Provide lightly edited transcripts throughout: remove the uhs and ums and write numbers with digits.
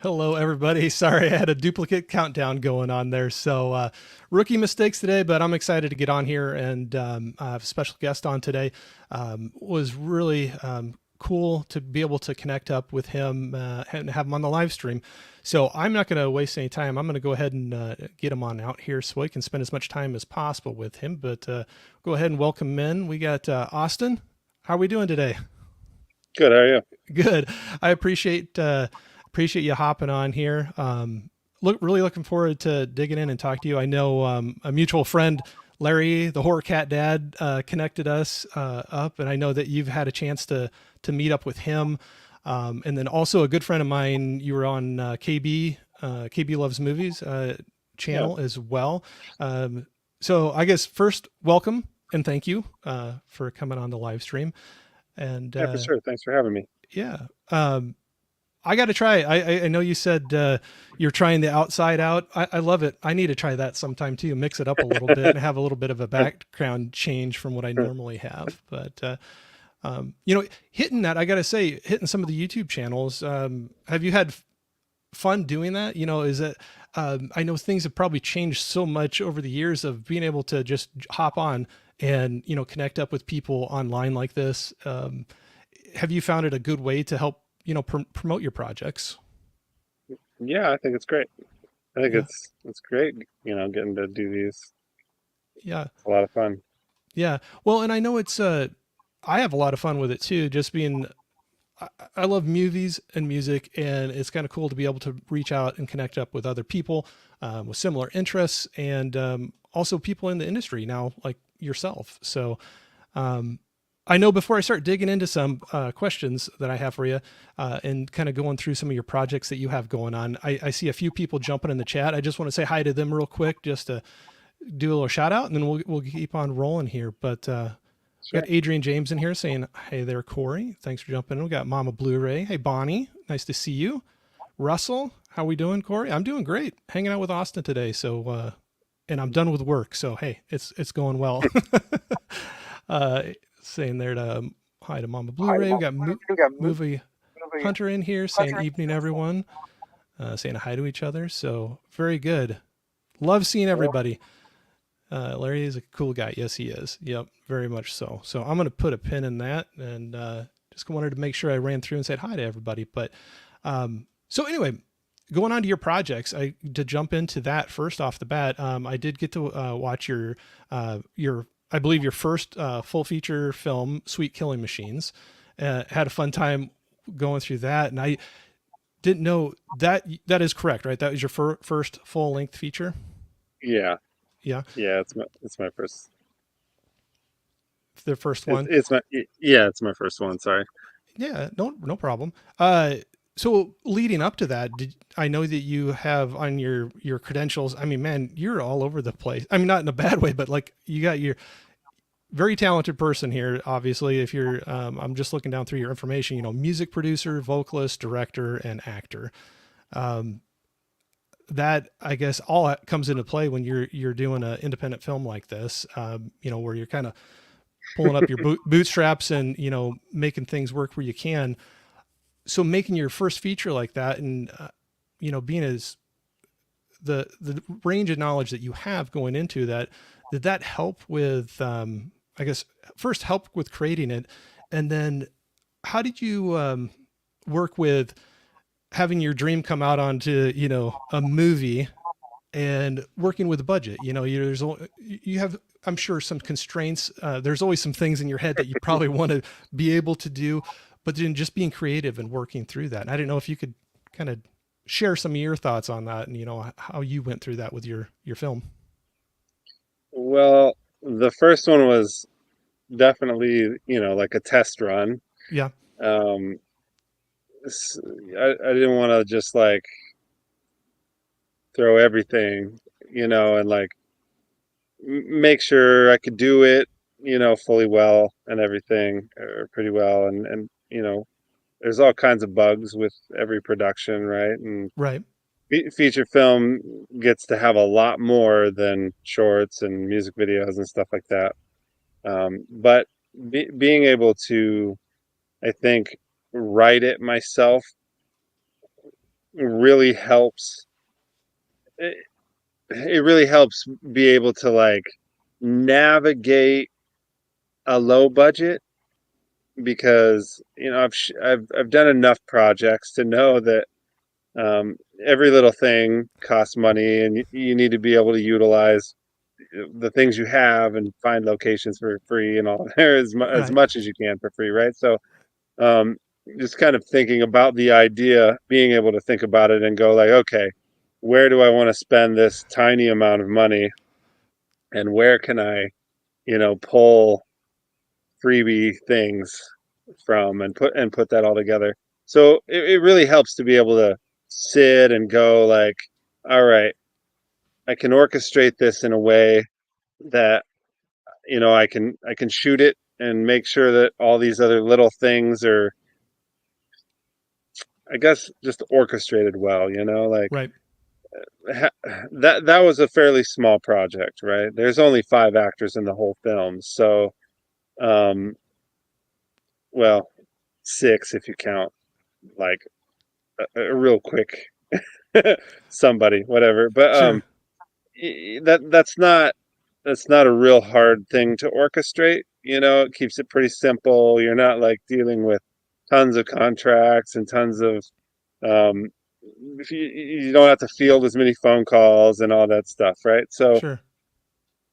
Hello, everybody. Sorry, I had a duplicate countdown going on there. So, rookie mistakes today, but I'm excited to get on here and I have a special guest on today. Was really cool to be able to connect up with him and have him on the live stream. So, I'm not going to waste any time. I'm going to go ahead and get him on out here so I can spend as much time as possible with him. But go ahead and welcome him in. We got Austin. How are we doing today? Good, how are you? Good. I appreciate you hopping on here. Really looking forward to digging in and talk to you. I know a mutual friend, Larry, the horror cat dad, connected us up, and I know that you've had a chance to meet up with him. And then also a good friend of mine, you were on KB Loves Movies Yeah, channel as well. So I guess first, welcome and thank you for coming on the live stream. And yeah, for sure. Thanks for having me. yeah. I got to try. I know you said you're trying the outside out. I love it. I need to try that sometime too. Mix it up a little bit and have a little bit of a background change from what I normally have. But hitting that, I got to say, hitting some of the YouTube channels. Have you had fun doing that? Is it? I know things have probably changed so much over the years of being able to just hop on and connect up with people online like this. Have you found it a good way to help promote your projects? Yeah, I think it's great. I think Yeah, it's great, getting to do these. yeah, It's a lot of fun. yeah. Well, and I know it's I have a lot of fun with it too. Just being I love movies and music, and it's kind of cool to be able to reach out and connect up with other people with similar interests, and also people in the industry now, like yourself. So um, I know before I start digging into some questions that I have for you and kind of going through some of your projects that you have going on, I see a few people jumping in the chat. I just want to say hi to them real quick, just to do a little shout out, and then we'll keep on rolling here. But we got Sure. Adrian James in here saying, "Hey there, Corey. Thanks for jumping in." We got Mama Blu-ray. Hey, Bonnie. Nice to see you. Russell, how we doing, Corey? I'm doing great. Hanging out with Austin today. So, and I'm done with work. So, hey, it's going well. uh, saying there to hi to Mama Blu-ray. We got movie Hunter in here saying evening everyone. Saying hi to each other. So very good. Love seeing Yeah, everybody. Larry is a cool guy. Yes, he is. Yep, very much so. So I'm going to put a pin in that and just wanted to make sure I ran through and said hi to everybody. But so anyway, going on to your projects, to jump into that first off the bat, I did get to watch your I believe your first full feature film, Sweet Killing Machines. Had a fun time going through that, and I didn't know that that is correct, right? That was your first full length feature. yeah, Yeah, yeah. It's my first. the first one. It's my first one. Sorry. Yeah, no problem. So leading up to that, I know that you have on your credentials? I mean, man, you're all over the place. I mean, not in a bad way, but like you got your very talented person here. Obviously, if you're, I'm just looking down through your information. Music producer, vocalist, director, and actor. Um, that I guess all comes into play when you're doing an independent film like this. Where you're kind of pulling up your bootstraps and making things work where you can. So making your first feature like that, and being as the range of knowledge that you have going into that, did that help with I guess first help with creating it, and then how did you work with having your dream come out onto a movie and working with a budget? You have, I'm sure, some constraints. There's always some things in your head that you probably want to be able to do, but then just being creative and working through that. And I don't know if you could kind of share some of your thoughts on that, and how you went through that with your film. Well, the first one was definitely, like a test run. Yeah. Um, I didn't want to just like throw everything, and like make sure I could do it, fully well and everything, or pretty well. And there's all kinds of bugs with every production, right? And Right. feature film gets to have a lot more than shorts and music videos and stuff like that. But being able to, I think, write it myself really helps. It, it really helps be able to like navigate a low budget because I've done enough projects to know that every little thing costs money, and you need to be able to utilize the things you have and find locations for free and all there as Right. much as you can for free, right? So um, just kind of thinking about the idea, being able to think about it and go like, okay, where do I want to spend this tiny amount of money, and where can I, pull freebie things from and put that all together. So it really helps to be able to sit and go like, all right, I can orchestrate this in a way that I can shoot it and make sure that all these other little things are, I guess, just orchestrated well. Like Right. that was a fairly small project, right? There's only 5 actors in the whole film, so um, well, 6 if you count like a real quick somebody, whatever. But Sure. that's not a real hard thing to orchestrate. It keeps it pretty simple. You're not like dealing with tons of contracts and tons of um, if you don't have to field as many phone calls and all that stuff, right? So Sure.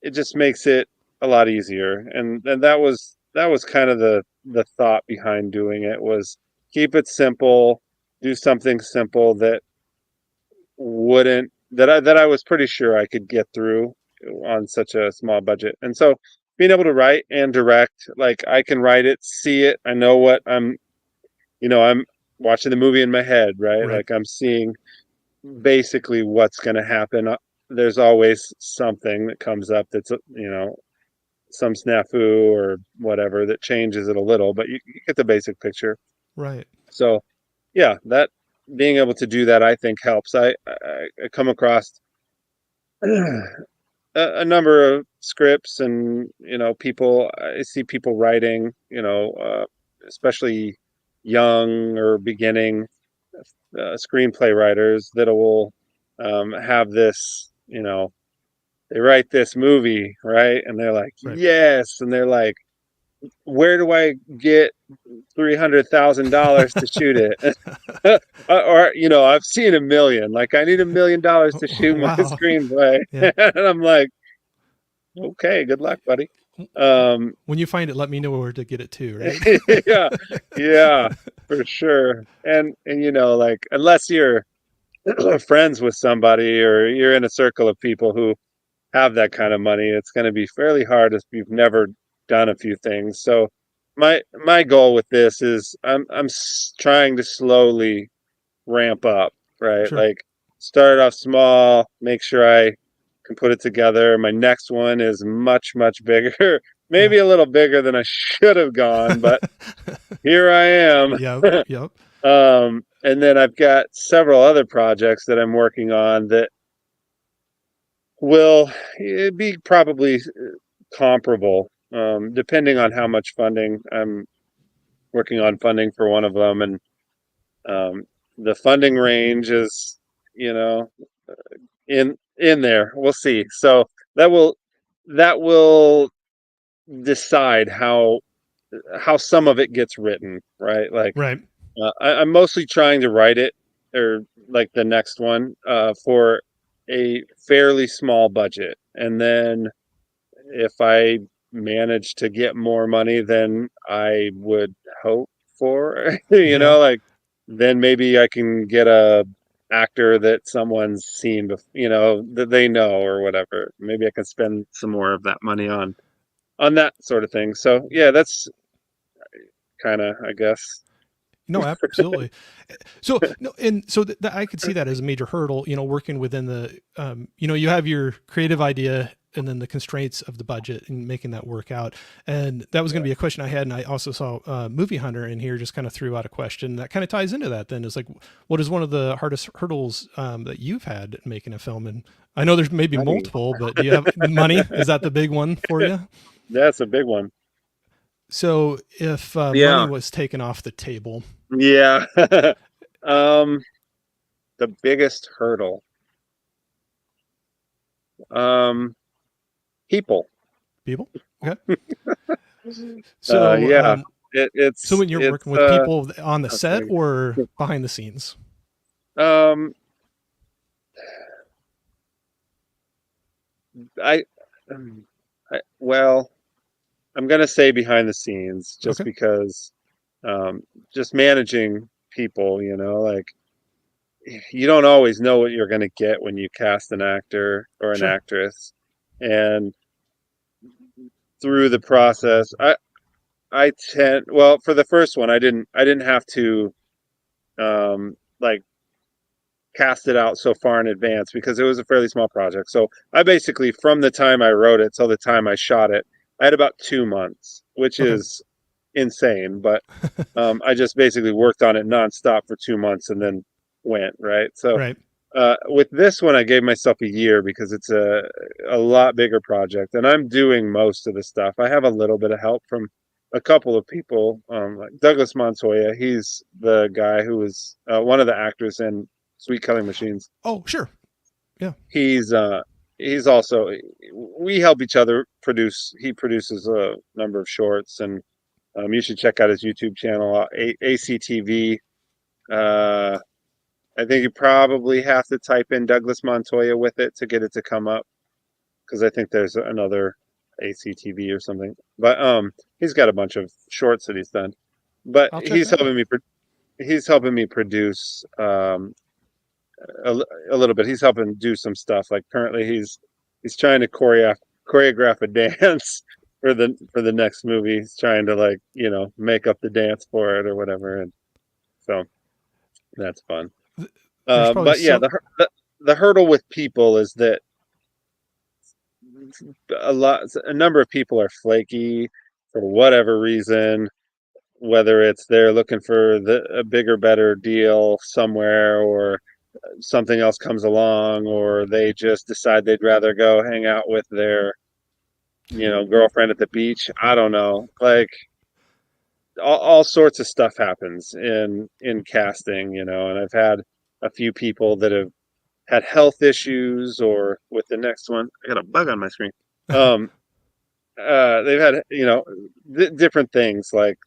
it just makes it a lot easier. And that was kind of the thought behind doing it was keep it simple, do something simple that I was pretty sure I could get through on such a small budget. And so being able to write and direct, like I can write it, see it, I know what I'm watching the movie in my head, right? Right. Like I'm seeing basically what's going to happen. There's always something that comes up that's some snafu or whatever that changes it a little, but you get the basic picture. Right. So yeah, that being able to do that, I think helps. I come across a number of scripts, and people. I see people writing, especially young or beginning screenplay writers that will have this. They write this movie, right? And they're like, Right. yes, and they're like, where do I get $300,000 to shoot it? Or I've seen a million. Like, I need $1 million to shoot my Wow. screenplay, Yeah. and I'm like, okay, good luck, buddy. Um, When you find it, let me know where to get it too, right? yeah, yeah, for sure. And like, unless you're friends with somebody or you're in a circle of people who have that kind of money, it's going to be fairly hard if you've never done a few things. So my goal with this is I'm trying to slowly ramp up, right? Sure. Like start off small, make sure I can put it together. My next one is much, much bigger, Yeah. maybe a little bigger than I should have gone, but here I am. Yep. Yep. And then I've got several other projects that I'm working on that will be probably comparable, depending on how much funding. I'm working on funding for one of them, and um, the funding range is, you know, in there. We'll see. So that will decide how some of it gets written, right? Like Right. I'm mostly trying to write it, or like the next one, for a fairly small budget, and then if I manage to get more money than I would hope for, Yeah. like then maybe I can get a actor that someone's seen, that they know or whatever. Maybe I can spend some more of that money on that sort of thing. So yeah, that's kind of, I guess. No, absolutely. So no, and so I could see that as a major hurdle. Working within the, you have your creative idea and then the constraints of the budget and making that work out. And that was going to be a question I had, and I also saw Movie Hunter in here just kind of threw out a question that kind of ties into that. Then is like, what is one of the hardest hurdles that you've had making a film? And I know there's maybe Money. multiple, but do you have money? Is that the big one for you? That's a big one. So if money Yeah. was taken off the table, Yeah. um The biggest hurdle. Um, People. People? Okay. So, Yeah. so when you're It's working with people on the oh, set sorry. or behind the scenes? Um, I, well, I'm gonna say behind the scenes just Okay. because, um, just managing people, like you don't always know what you're gonna get when you cast an actor or an Sure. actress, and through the process, I tend well for the first one, I didn't have to like cast it out so far in advance because it was a fairly small project. So I basically, from the time I wrote it till the time I shot it, I had about 2 months, which Okay. is insane. But I just basically worked on it nonstop for 2 months and then went right. So Right. with this one, I gave myself a year because it's a lot bigger project, and I'm doing most of the stuff. I have a little bit of help from a couple of people, like Douglas Montoya. He's the guy who was one of the actors in Sweet Killing Machines. Oh, sure. Yeah. He's uh, he's also we help each other produce. He produces a number of shorts, and you should check out his YouTube channel, ACTV. Uh, I think you probably have to type in Douglas Montoya with it to get it to come up because I think there's another ACTV or something. But he's got a bunch of shorts that he's done. But I'll check that out. he's helping me produce a little bit. He's helping do some stuff. Like currently he's trying to choreograph a dance for the next movie. He's trying to like, make up the dance for it or whatever, and so that's fun. There's probably But yeah, some. the hurdle with people is that a number of people are flaky for whatever reason, whether it's they're looking for a bigger, better deal somewhere, or something else comes along, or they just decide they'd rather go hang out with their, girlfriend at the beach. I don't know. Like all sorts of stuff happens in casting, and I've had a few people that have had health issues, or with the next one, I got a bug on my screen. Um, they've had, different things, like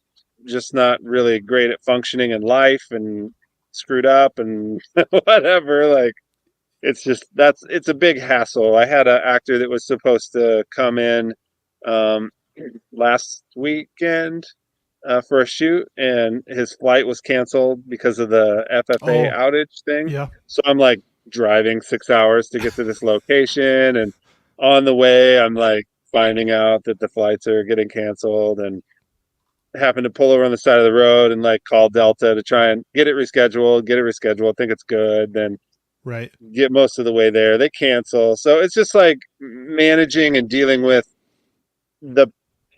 just not really great at functioning in life and screwed up and whatever. Like it's a big hassle. I had an actor that was supposed to come in um, last weekend for a shoot, and his flight was canceled because of the FFA Oh, outage thing. yeah. So I'm like driving 6 hours to get to this location, and on the way, I'm like finding out that the flights are getting canceled, and happen to pull over on the side of the road and like call Delta to try and get it rescheduled. Think it's good. Then Right. get most of the way there. They cancel. So it's just like managing and dealing with the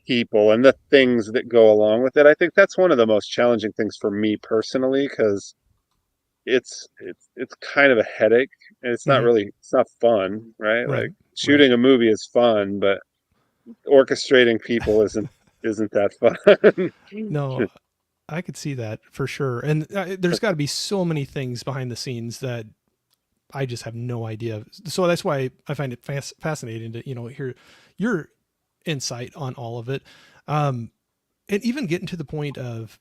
people and the things that go along with it. I think that's one of the most challenging things for me personally, because it's kind of a headache, and Hmm. it's not fun, right? Right. Like Right. shooting a movie is fun, but orchestrating people isn't that fun. No, I could see that for sure. And there's got to be so many things behind the scenes that I just have no idea. So that's why I find it fascinating to hear your insight on all of it, um, and even getting to the point of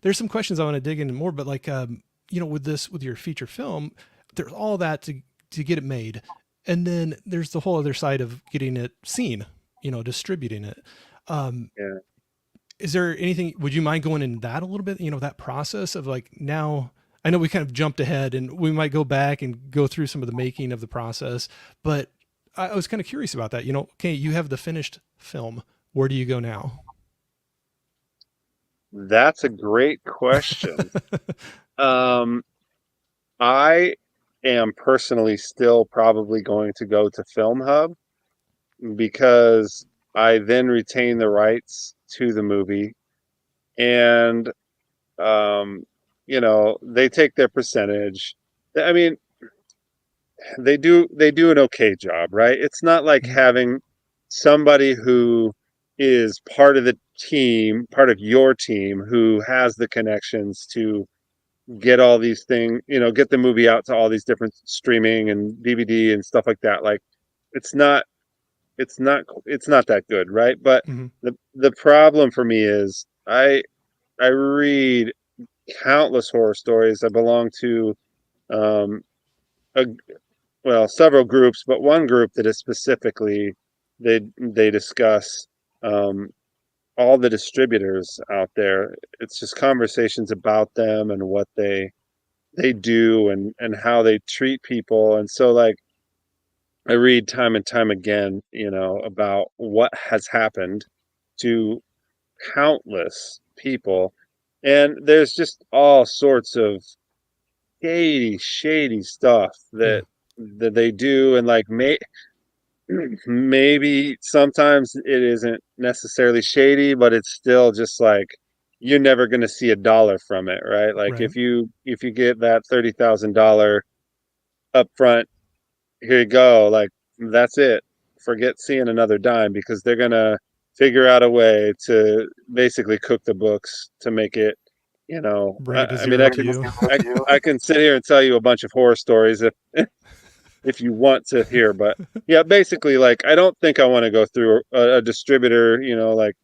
there's some questions I want to dig into more. But like with your feature film, there's all that to get it made, and then there's the whole other side of getting it seen, distributing it. Um, Yeah. is there anything, would you mind going in that a little bit, that process of like now, I know we kind of jumped ahead and we might go back and go through some of the making of the process, but I was kind of curious about that. Okay, you have the finished film. Where do you go now? That's a great question. Um, I am personally still probably going to go to Film Hub because I then retain the rights to the movie, and they take their percentage. I mean, they do an okay job, right? It's not like Mhm. having somebody who is part of the team, part of your team, who has the connections to get all these things, get the movie out to all these different streaming and DVD and stuff like that. Like it's not it's not that good, right? But Hmm. the problem for me is I read countless horror stories. I belong to um a, several groups, but one group that is specifically they discuss um all the distributors out there. It's just conversations about them and what they do and how they treat people. And so like I read time and time again, about what has happened to countless people. And there's just all sorts of shady stuff Yeah. that they do. And like maybe sometimes it isn't necessarily shady, but it's still just like you're never going to see a dollar from it, right? Like Right. if you get that $30,000 upfront, here you go, like that's it. Forget seeing another dime because they're going to figure out a way to basically cook the books to make it, Bring it to I mean, zero to you. I can sit here and tell you a bunch of horror stories if you want to hear, but yeah, basically, like I don't think I want to go through a distributor, like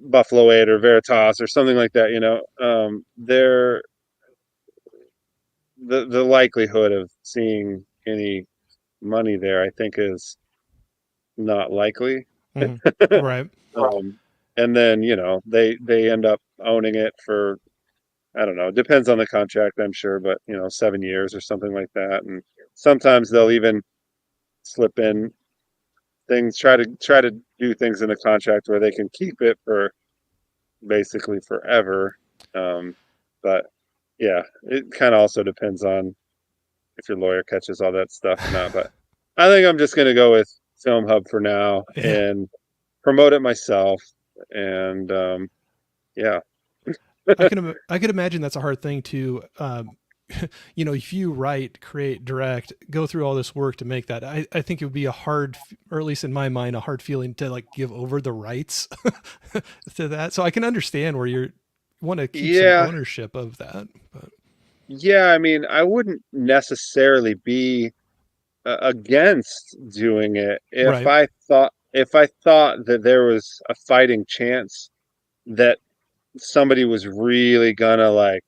Buffalo Eight or Veritas or something like that. They're the likelihood of seeing any money there, I think, is not likely. Hmm. Right. Um, and then they end up owning it for, I don't know, depends on the contract, I'm sure, but 7 years or something like that, and sometimes they'll even slip in things, try to do things in the contract where they can keep it for basically forever. Um, but yeah, it kind of also depends on if your lawyer catches all that stuff or not. But I think I'm just going to go with Film Hub for now Yeah. and promote it myself. And yeah, I could imagine that's a hard thing to, if you write, create, direct, go through all this work to make that, I think it would be a hard, or at least in my mind, a hard feeling to like give over the rights to that. So I can understand where you're want to keep some yeah, ownership of that, but yeah. I mean, I wouldn't necessarily be against doing it right. if I thought that there was a fighting chance that somebody was really gonna like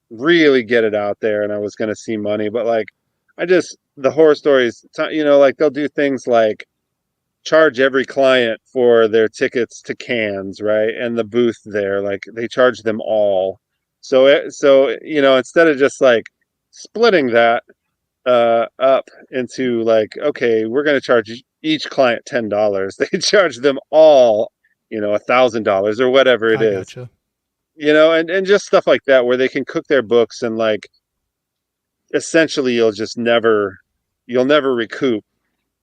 really get it out there and I was gonna see money. But like the horror stories, like they'll do things like charge every client for their tickets to Cannes, right? And the booth there, like they charge them all. So instead of just like splitting that up into like, okay, we're going to charge each client $10, they charge them all, $1,000 or whatever it I is, gotcha. and just stuff like that where they can cook their books and like essentially you'll never recoup.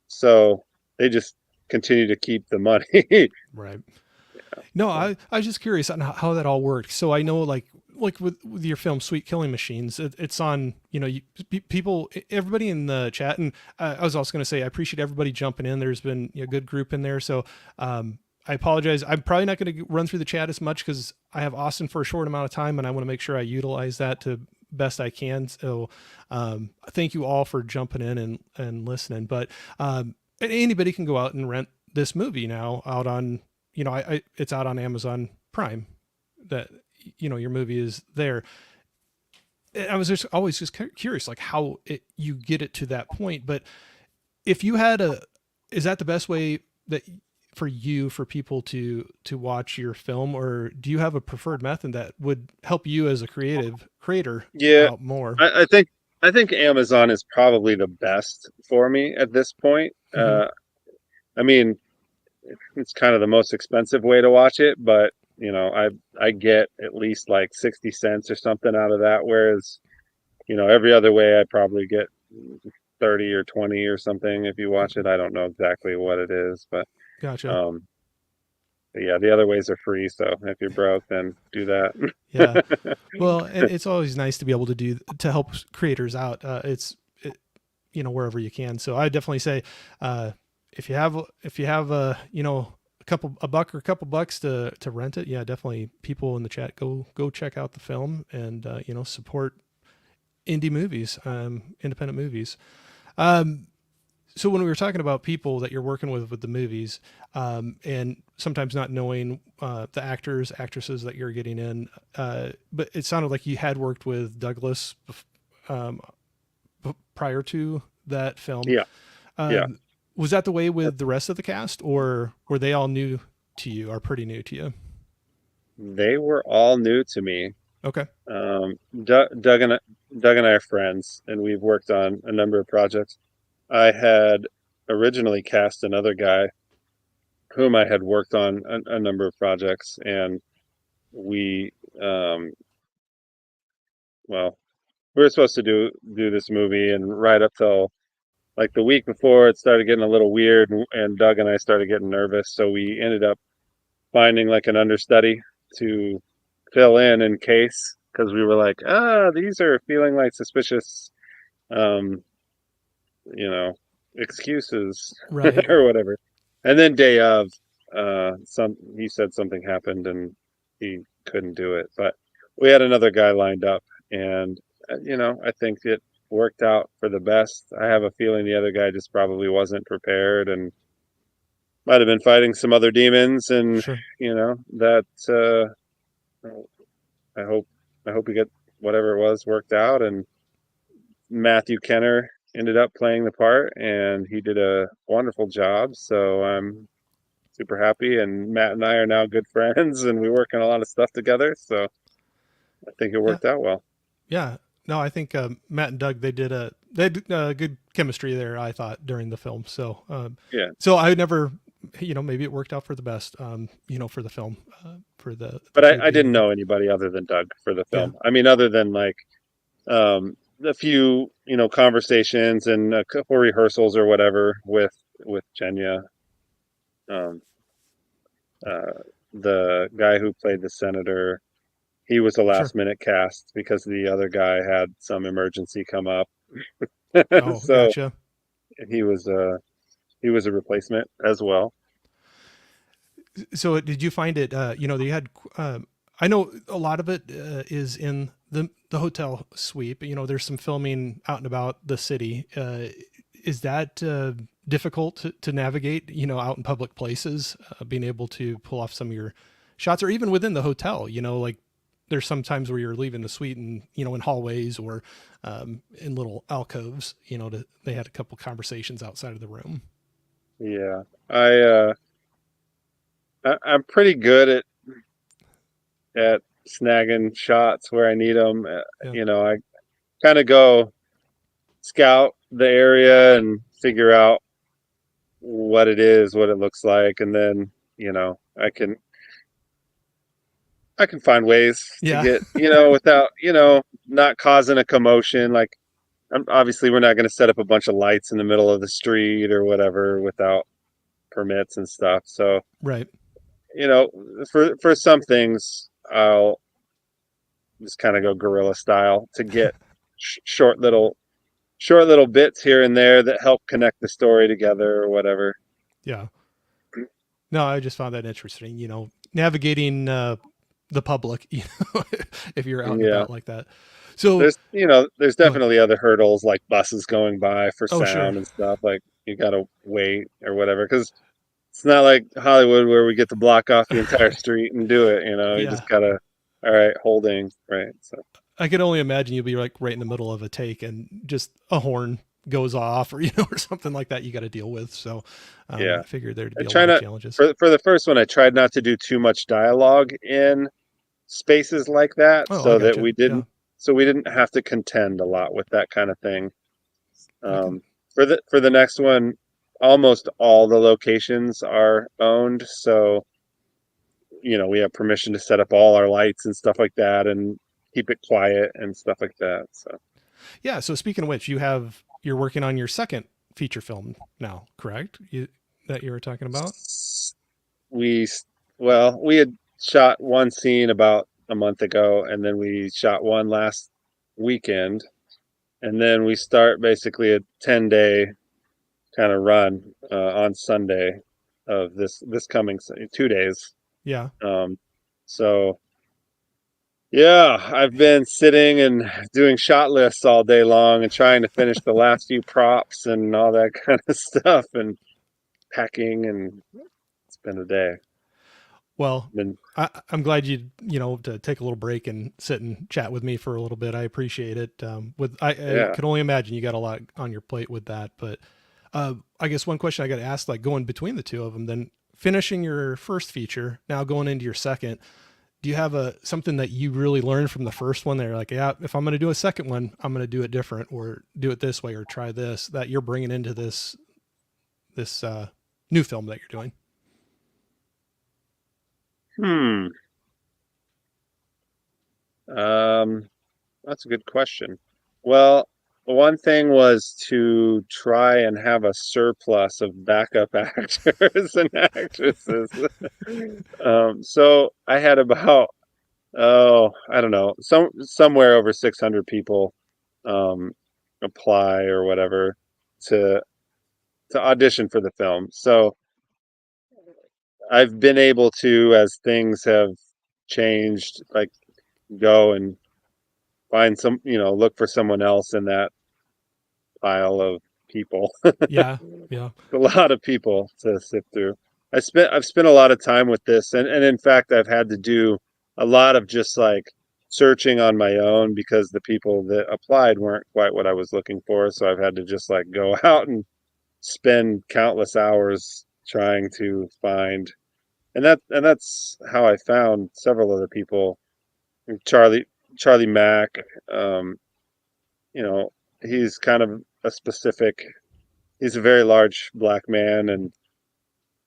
So they just continue to keep the money. Right. No, I was just curious on how that all worked. So I know like with your film Sweet Killing Machines, it's on, people, everybody in the chat. And I was also going to say, I appreciate everybody jumping in. There's been a good group in there. So, I apologize. I'm probably not going to run through the chat as much because I have Austin for a short amount of time and I want to make sure I utilize that to best I can. So, thank you all for jumping in and listening, but, anybody can go out and rent this movie now out on, it's out on Amazon Prime. That your movie is there. I was just always just curious, like how you get it to that point. But if you had is that the best way that for people to watch your film, or do you have a preferred method that would help you as a creator Yeah, out more? I think Amazon is probably the best for me at this point. Hmm. I mean, it's kind of the most expensive way to watch it, but I get at least like 60 cents or something out of that, whereas every other way I probably get 30 or 20 or something if you watch it. I don't know exactly what it is, Gotcha. um but yeah, the other ways are free, so if you're broke, then do Yeah. that. Well, and it's always nice to be able to help creators out. Wherever you can. So I definitely say, if you have a a buck or a couple bucks to rent it, yeah, definitely. People in the chat, go check out the film and support indie movies, independent movies. Um, so when we were talking about people that you're working with the movies, and sometimes not knowing the actors, actresses that you're getting in, but it sounded like you had worked with Douglas um, prior to that film. Yeah, yeah. Was that the way with the rest of the cast, or were they all new to you, or pretty new to you? They were all new to me. Okay, Doug and I are friends, and we've worked on a number of projects. I had originally cast another guy whom I had worked on a number of projects, and we, um, well, we were supposed to do this movie, and right up till like the week before, it started getting a little weird, and Doug and I started getting nervous, so we ended up finding like an understudy to fill in case, because we were like, these are feeling like suspicious, um, you know, excuses right, or whatever. And then day of, some he said something happened and he couldn't do it, but we had another guy lined up, and I think it worked out for the best. I have a feeling the other guy just probably wasn't prepared and might have been fighting some other demons, and sure. that I hope we get whatever it was worked out. And Matthew Kenner ended up playing the part, and he did a wonderful job. So I'm super happy. And Matt and I are now good friends, and we work on a lot of stuff together. So I think it Yeah, worked out well. yeah. No, I think Matt and Doug they had good chemistry there. I thought during the film. So Yeah, I never, maybe it worked out for the best. For the film, for the but two of I you didn't together. know anybody other than Doug for the Yeah, film. I mean, other than like a few conversations and a couple rehearsals or whatever with Jenya. Um, uh, the guy who played the senator, he was a sure. last minute cast because the other guy had some emergency come up. Oh, So gotcha. he was a replacement as well. So did you find it? That you had. I know a lot of it is in the hotel suite, but there's some filming out and about the city. Is that difficult to navigate? Out in public places, being able to pull off some of your shots, or even within the hotel. Like there's some times where you're leaving the suite and in hallways or in little alcoves. They had a couple conversations outside of the room. Yeah, I'm pretty good at snagging shots where I need them. Yeah, I kind of go scout the area and figure out what it is, what it looks like, and then I can find ways to yeah, get without not causing a commotion. Like, obviously, we're not going to set up a bunch of lights in the middle of the street or whatever without permits and stuff. So right. you know, for some things, I'll just kind of go guerrilla style to get short little bits here and there that help connect the story together or whatever. Yeah. No, I just found that interesting. Navigating the public, if you're out and Yeah. about like that. So, There's go ahead. definitely other hurdles like buses going by for Oh, sure. sound and stuff. Like you gotta wait or whatever, because it's not like Hollywood where we get to block off the entire street and do it. You Yeah. just gotta, all right, holding, right? So I could only imagine you'll be like right in the middle of a take and just a horn goes off or, or something like that you got to deal with. So yeah, I figured there'd I be a try lot of not challenges. for the first one. I tried not to do too much dialogue in spaces like that, Oh, I so that gotcha. Yeah. we didn't have to contend a lot with that kind of thing. I can, For the next one, almost all the locations are owned, so we have permission to set up all our lights and stuff like that, and keep it quiet and stuff like that. So yeah. So speaking of which, you're working on your second feature film now, correct? That you were talking about? we we had shot one scene about a month ago, and then we shot one last weekend, and then we start basically a 10-day kind of run on Sunday. of this coming 2 days. Yeah. Um, so yeah, I've been sitting and doing shot lists all day long and trying to finish the last few props and all that kind of stuff and packing, and it's been a day. Well, Been I'm glad to take a little break and sit and chat with me for a little bit. I appreciate it. I yeah. can only imagine you got a lot on your plate with that. But I guess one question I got to ask, like going between the two of them, then finishing your first feature, now going into your second, do you have a something that you really learned from the first one? They're like, yeah, if I'm going to do a second one, I'm going to do it different, or do it this way, or try this that you're bringing into this new film that you're doing. Hmm. Um, that's a good question. Well, one thing was to try and have a surplus of backup actors and actresses. So I had about, oh, I don't know, somewhere over 600 people um, apply or whatever to to audition for the film. So I've been able to, as things have changed, like go and find look for someone else in that pile of people. Yeah, yeah, A lot of people to sift through. I've spent a lot of time with this, and in fact I've had to do a lot of just like searching on my own because the people that applied weren't quite what I was looking for. So I've had to just like go out and spend countless hours trying to find, and that's how I found several other people. Charlie Charlie Mack, um, you know, he's kind of a specific. He's a very large black man, and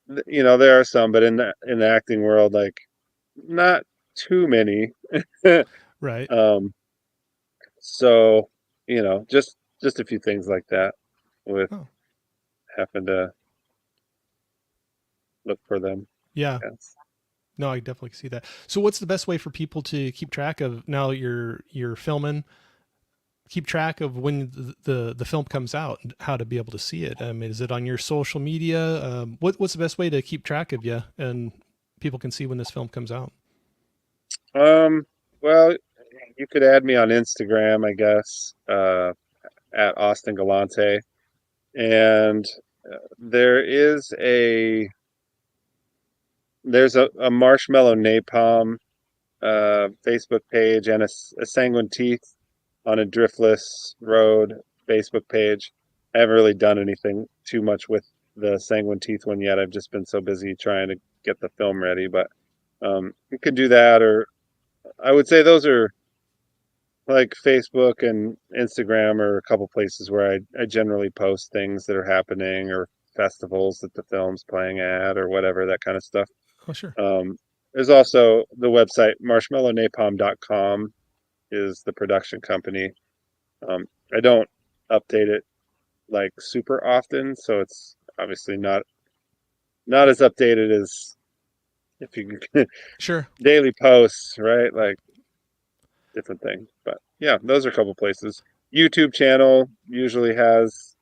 there are some, but in the acting world, like not too many. right. um, so just a few things like that with Oh, having to look for them. yeah. Yes. No, I definitely see that. So, what's the best way for people to keep track of now that you're filming? Keep track of when the film comes out and how to be able to see it. I mean, is it on your social media? What's the best way to keep track of you and people can see when this film comes out? Um, well, you could add me on Instagram, I guess, at Austin Galante, and there is there's a Marshmallow Napalm Facebook page and a Sanguine Teeth on a Driftless Road Facebook page. I haven't really done anything too much with the Sanguine Teeth one yet. I've just been so busy trying to get the film ready, but you could do that, or I would say those are like Facebook and Instagram are a couple places where I generally post things that are happening or festivals that the film's playing at or whatever, that kind of stuff. Oh, sure. Um, there's also the website marshmallownapalm.com is the production company. I don't update it like super often, so it's obviously not as updated as if you Sure. daily posts, right? Like different thing. But yeah, those are a couple places. YouTube channel usually has,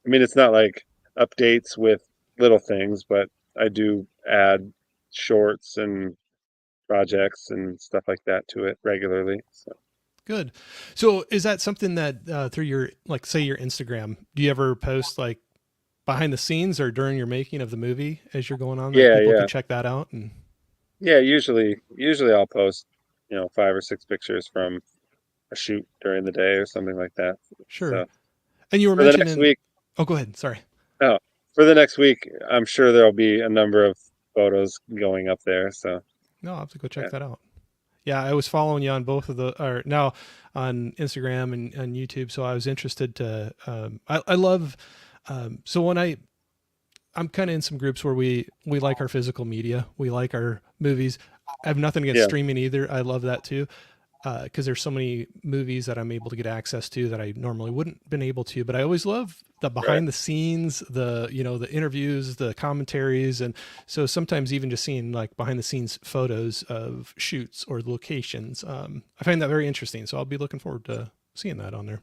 I mean, it's not like updates with little things, but I do add shorts and projects and stuff like that to it regularly. So Good. So, is that something that through your like say your Instagram, do you ever post like behind the scenes or during your making of the movie as you're going on that yeah, people yeah, can check that out and yeah. Usually I'll post, 5 or 6 pictures from a shoot during the day or something like that. sure. So And you were for the next mentioning week, oh go ahead, sorry. oh, for the next week, I'm sure there'll be a number of photos going up there. So No, I'll have to go check yeah, that out. Yeah, I was following you on both of the, or now on Instagram and YouTube. So I was interested to, I love, so when I'm kind of in some groups where we like our physical media, we like our movies. I have nothing against yeah, streaming either. I love that too. Because there's so many movies that I'm able to get access to that I normally wouldn't been able to. But I always love the right. behind the scenes, the interviews, the commentaries, and so sometimes even just seeing like behind the scenes photos of shoots or locations. I find that very interesting. So I'll be looking forward to seeing that on there.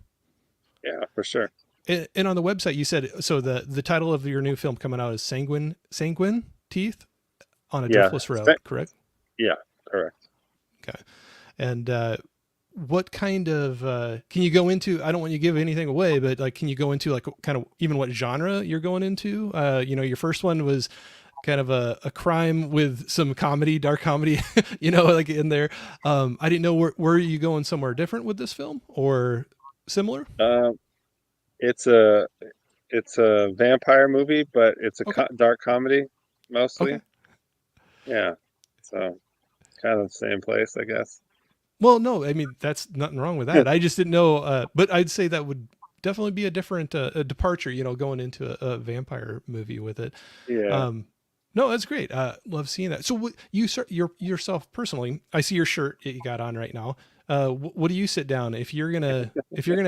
Yeah, for sure. And on the website, you said so the title of your new film coming out is Sanguine. Sanguine. teeth on a Yeah. driftless road, correct? Yeah. Correct. Okay. And what kind of can you go into? I don't want you to give anything away, but like, can you go into like kind of even what genre you're going into? Your first one was kind of a crime with some comedy, dark comedy, like in there. I didn't know were you going somewhere different with this film or similar? Um, it's a it's a vampire movie, but it's a Okay. dark comedy Okay. mostly. Yeah. So kind of the same place, I guess. Well, no, I mean that's nothing wrong with that. I just didn't know, but I'd say that would definitely be a different a departure, going into a vampire movie with it. Yeah. Um, no, that's great. Love seeing that. So, what yourself personally? I see your shirt that you got on right now. What do you sit down if you're gonna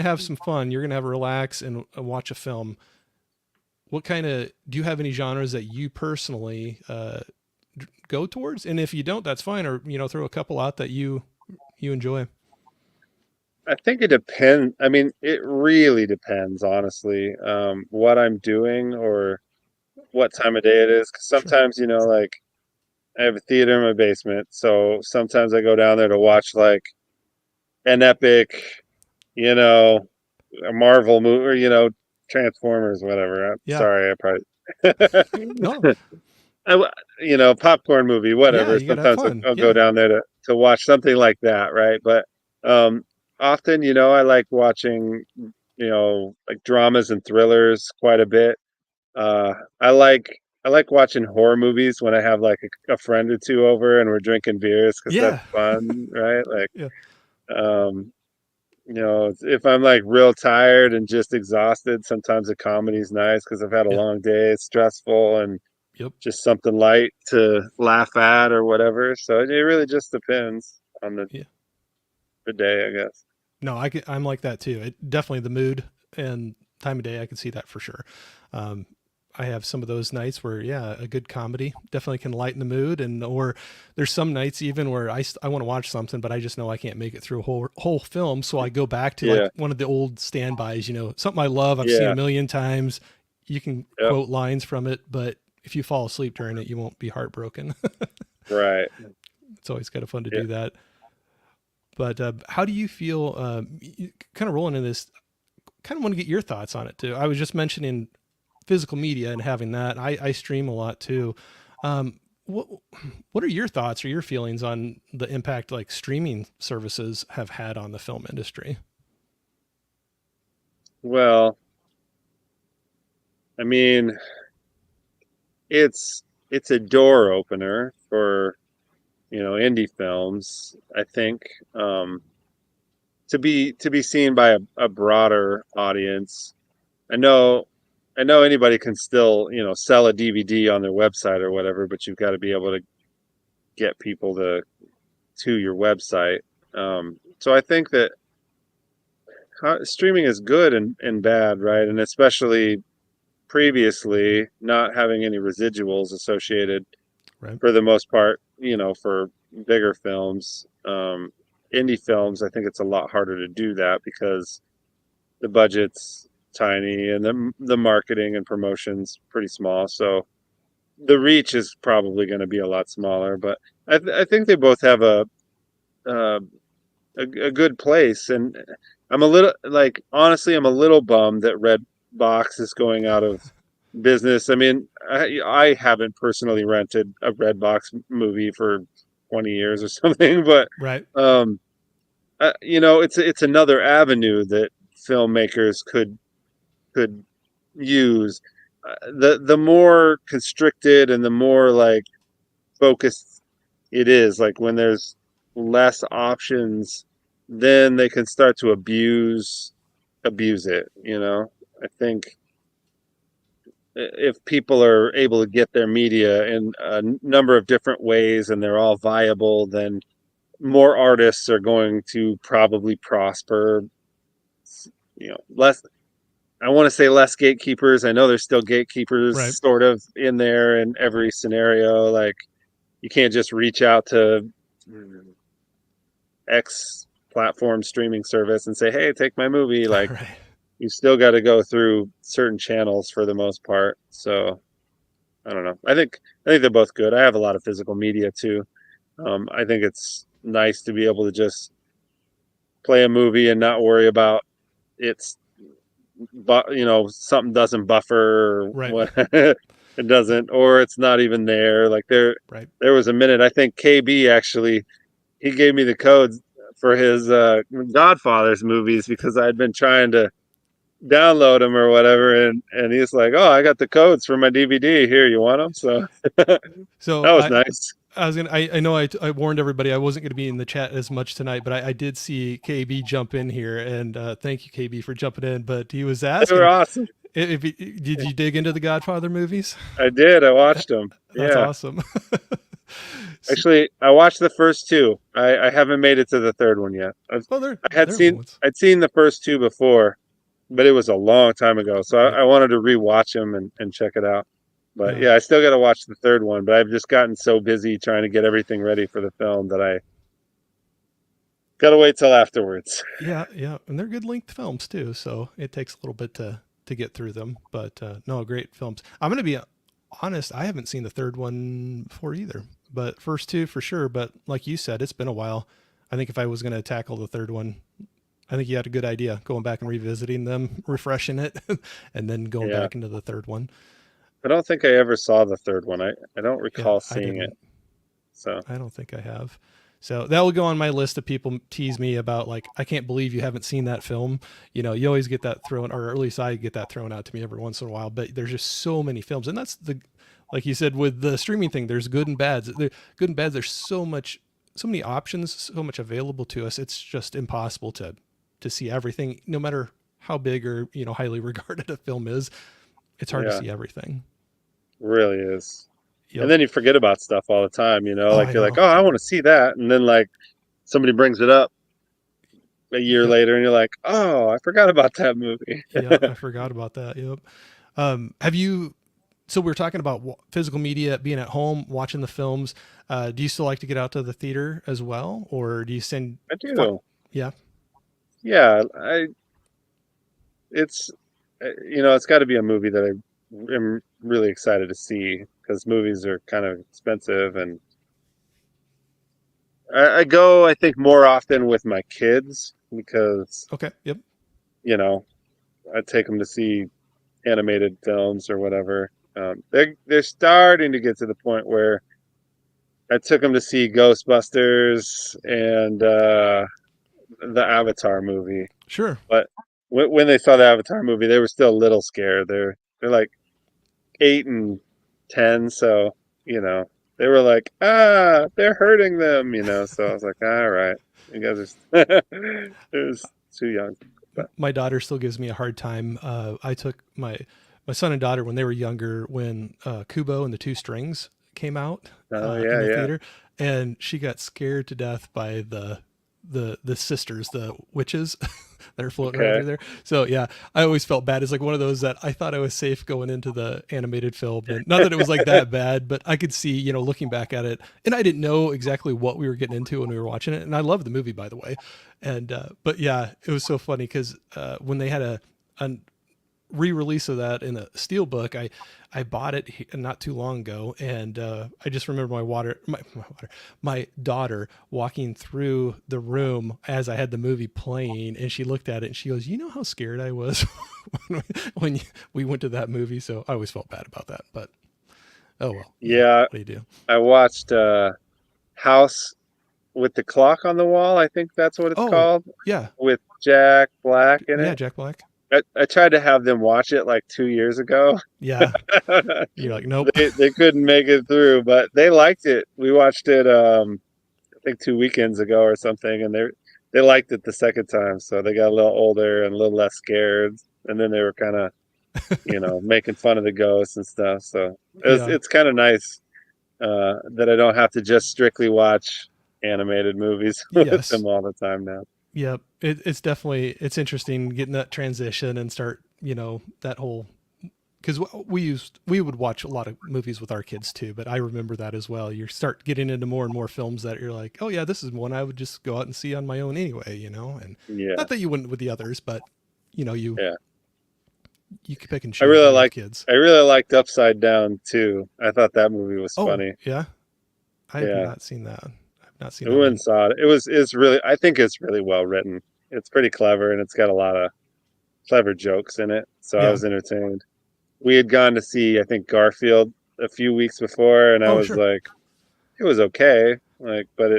have some fun? You're gonna have a relax and watch a film. What kind of do you have any genres that you personally go towards? And if you don't, that's fine. Or throw a couple out that you enjoy. I think it depends. I mean, it really depends, honestly, what I'm doing or what time of day it is. 'Cause Sure. sometimes, like I have a theater in my basement, so sometimes I go down there to watch like an epic, you know, a Marvel movie, or, Transformers, whatever. I'm Yeah. sorry, I probably, No. popcorn movie, Yeah, whatever. you gotta have Sometimes fun. I'll go Yeah. down there to watch something like that, right? But um, often, I like watching, like dramas and thrillers quite a bit. Uh, I like watching horror movies when I have like a friend or two over and we're drinking beers because that's Yeah. fun, right? Like, Yeah. um, if I'm like real tired and just exhausted, sometimes a comedy's nice because I've had a Yeah. long day, it's stressful, and Yep. just something light to laugh at or whatever. So it really just depends on Yeah. the day, I guess. No, I'm like that too. Definitely the mood and time of day. I can see that for sure. Um, I have some of those nights where, yeah, a good comedy definitely can lighten the mood, or there's some nights even where I want to watch something, but I just know I can't make it through a whole film, so I go back to like Yeah, one of the old standbys. Something I love, I've seen a yeah, million times. You can yep, quote lines from it, but if you fall asleep during it, you won't be heartbroken. right. It's always kind of fun to Yeah. do that. But how do you feel? Kind of rolling in this, kind of want to get your thoughts on it too. I was just mentioning physical media and having that. I stream a lot too. Um, what what are your thoughts or your feelings on the impact like streaming services have had on the film industry? Well, I mean, it's a door opener for, indie films, I think, um, to be seen by a broader audience. I know I know anybody can still, sell a DVD on their website or whatever, but you've got to be able to get people to your website. So I think that streaming is good and bad, right? And especially previously, not having any residuals associated Right. for the most part, for bigger films. Indie films, I think it's a lot harder to do that because the budget's tiny and the marketing and promotion's pretty small. So the reach is probably going to be a lot smaller. But I think they both have uh, a good place. And I'm a little like honestly, I'm a little bummed that Redbox is going out of business. I mean, I haven't personally rented a Redbox movie for 20 years or something, but Right. um, it's another avenue that filmmakers could use. The more constricted and the more like focused it is, like when there's less options, then they can start to abuse it. I think if people are able to get their media in a number of different ways and they're all viable, then more artists are going to probably prosper. Less, I want to say less gatekeepers. I know there's still gatekeepers Right. sort of in there in every scenario. Like you can't just reach out to X platform streaming service and say, "Hey, take my movie." Like Right. you still got to go through certain channels for the most part. So I don't know. I think they're both good. I have a lot of physical media too. I think it's nice to be able to just play a movie and not worry about it's, but something doesn't buffer or Right. what it doesn't, or it's not even there. Like Right. there was a minute. I think KB actually he gave me the codes for his Godfather's movies because I'd been trying to download them or whatever, and he's like, "Oh, I got the codes for my DVD. Here, you want them?" So that So was nice. I was gonna. I know I warned everybody I wasn't going to be in the chat as much tonight, but I did see KB jump in here, and thank you KB for jumping in. But he was They were asking awesome. did you dig into the Godfather movies? I did. I watched them. That's Yeah. awesome. Actually, I watched the first two. I haven't made it to the third one yet. Well, they're I had they're seen moments. I'd seen the first two before, but it was a long time ago. So Yep. I wanted to rewatch them and check it out. But Yeah. yeah, I still got to watch the third one. But I've just gotten so busy trying to get everything ready for the film that I got to wait till afterwards. Yeah, yeah, and they're good length films too, so it takes a little bit to get through them. But no, great films. I'm gonna be honest, I haven't seen the third one before either, but first two for sure. But like you said, it's been a while. I think if I was gonna tackle the third one, I think you had a good idea going back and revisiting them, refreshing it, and then going Yeah, back into the third one. I don't think I ever saw the third one. I don't Yeah, recall I seeing it. didn't. So I don't think I have. So that will go on my list of people tease me about like I can't believe you haven't seen that film. You know, you always get that thrown, or at least I get that thrown out to me every once in a while. But there's just so many films, and that's the like you said with the streaming thing. There's good and bads. Good and bad. There's so much, so many options, so much available to us. It's just impossible to see everything, no matter how big or highly regarded a film is. It's hard to yeah, see everything. really is. And Yep. then you forget about stuff all the time. Oh, Like I you're like, know. oh, I want to see that, and then like somebody brings it up a year Yep. later, and you're like, oh, I forgot about that movie. Yeah, I forgot about that. Yep. Have you? So we're talking about physical media, being at home, watching the films. Do you still like to get out to the theater as well, or do you send? I Fi- do. yeah, Yeah, it's it's got to be a movie that I am really excited to see because movies are kind of expensive, and I go I think more often with my kids because okay, yep, you know I take them to see animated films or whatever. They're starting to get to the point where I took them to see Ghostbusters and the Avatar movie, sure. but when they saw the Avatar movie, they were still a little scared. They're like 8 and 10, so you know they were like, they're hurting them, So I was like, all right, you guys are it was too young, but My daughter still gives me a hard time. I took my son and daughter when they were younger when Kubo and the Two Strings came out oh in yeah, the yeah, theater, and she got scared to death by the sisters, the witches that are floating around okay, through there. So yeah, I always felt bad. It's like one of those that I thought I was safe going into the animated film, and not that it was like that bad, but I could see, looking back at it, and I didn't know exactly what we were getting into when we were watching it. And I love the movie, by the way, and but yeah, it was so funny because when they had a re-release of that in a steelbook, I bought it not too long ago, and I just remember my daughter walking through the room as I had the movie playing, and she looked at it and she goes, "You know how scared I was when we went to that movie." So I always felt bad about that, but oh well, yeah. what do you do? I watched House with the Clock on the Wall. I think that's what it's Oh called, yeah, with Jack Black in yeah, it. Jack Black. I tried to have them watch it like 2 years ago. Yeah, you're like, nope. They couldn't make it through, but they liked it. We watched it I think 2 weekends ago or something, and they liked it the second time, so they got a little older and a little less scared. And then they were kind of making fun of the ghosts and stuff. So Yeah. it's kind of nice that I don't have to just strictly watch animated movies with Yes. them all the time now. Yep. It's definitely it's interesting getting that transition and start that whole because we would watch a lot of movies with our kids too, but I remember that as well. You start getting into more and more films that you're like, oh yeah, this is one I would just go out and see on my own anyway, and Yeah, not that you wouldn't with the others, but you yeah. You can pick and I choose really when you have liked kids. I really liked Upside Down too. I thought that movie was Oh funny. yeah, I have Yeah, not seen that. I've not seen I that went and one. saw it. It's really I think it's really well written. It's pretty clever and it's got a lot of clever jokes in it. So I Yeah. was entertained. We had gone to see I think Garfield a few weeks before, and I Oh was sure. like, it was okay, like, but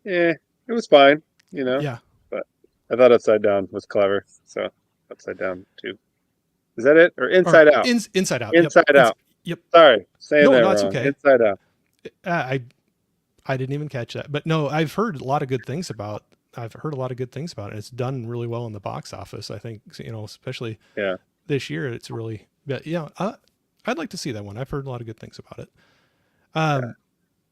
it was fine, you know. Yeah. But I thought Upside Down was clever. So Upside Down too. Is that it or Or Inside Out? Inside Out. Yep. Inside Out. Yep. Sorry, saying No, that no, it's wrong. okay. Inside Out. I didn't even catch that, but no, I've heard a lot of good things about. I've heard a lot of good things about it. It's done really well in the box office. I think especially Yeah. this year, it's really. But yeah, I'd like to see that one. I've heard a lot of good things about it. Um,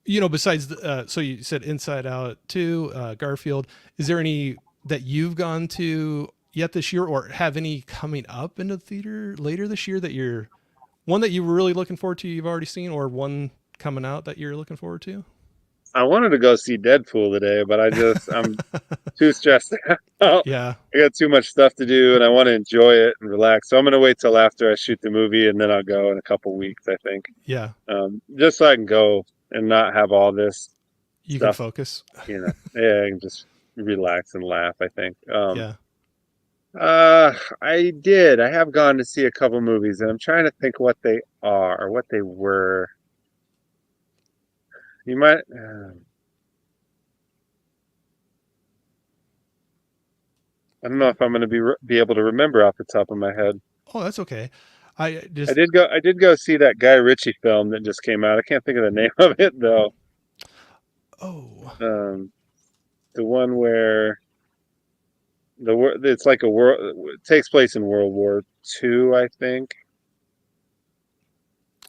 besides, so you said Inside Out 2, Garfield. Is there any that you've gone to yet this year, or have any coming up into the theater later this year that you're one that you were really looking forward to? You've already seen, or one coming out that you're looking forward to? I wanted to go see Deadpool today, but I'm too stressed out. Yeah, I got too much stuff to do, and I want to enjoy it and relax. So I'm gonna wait till after I shoot the movie, and then I'll go in a couple weeks, I think, yeah, just so I can go and not have all this you can stuff. focus. Yeah, I can just relax and laugh. I think. Yeah. I did. I have gone to see a couple movies, and I'm trying to think what they are, what they were. You might. I don't know if I'm going to be able to remember off the top of my head. Oh, that's okay. I I just did go. I did go see that Guy Ritchie film that just came out. I can't think of the name of it though. oh, Um, the one where it's like a world. It takes place in World War II, I think.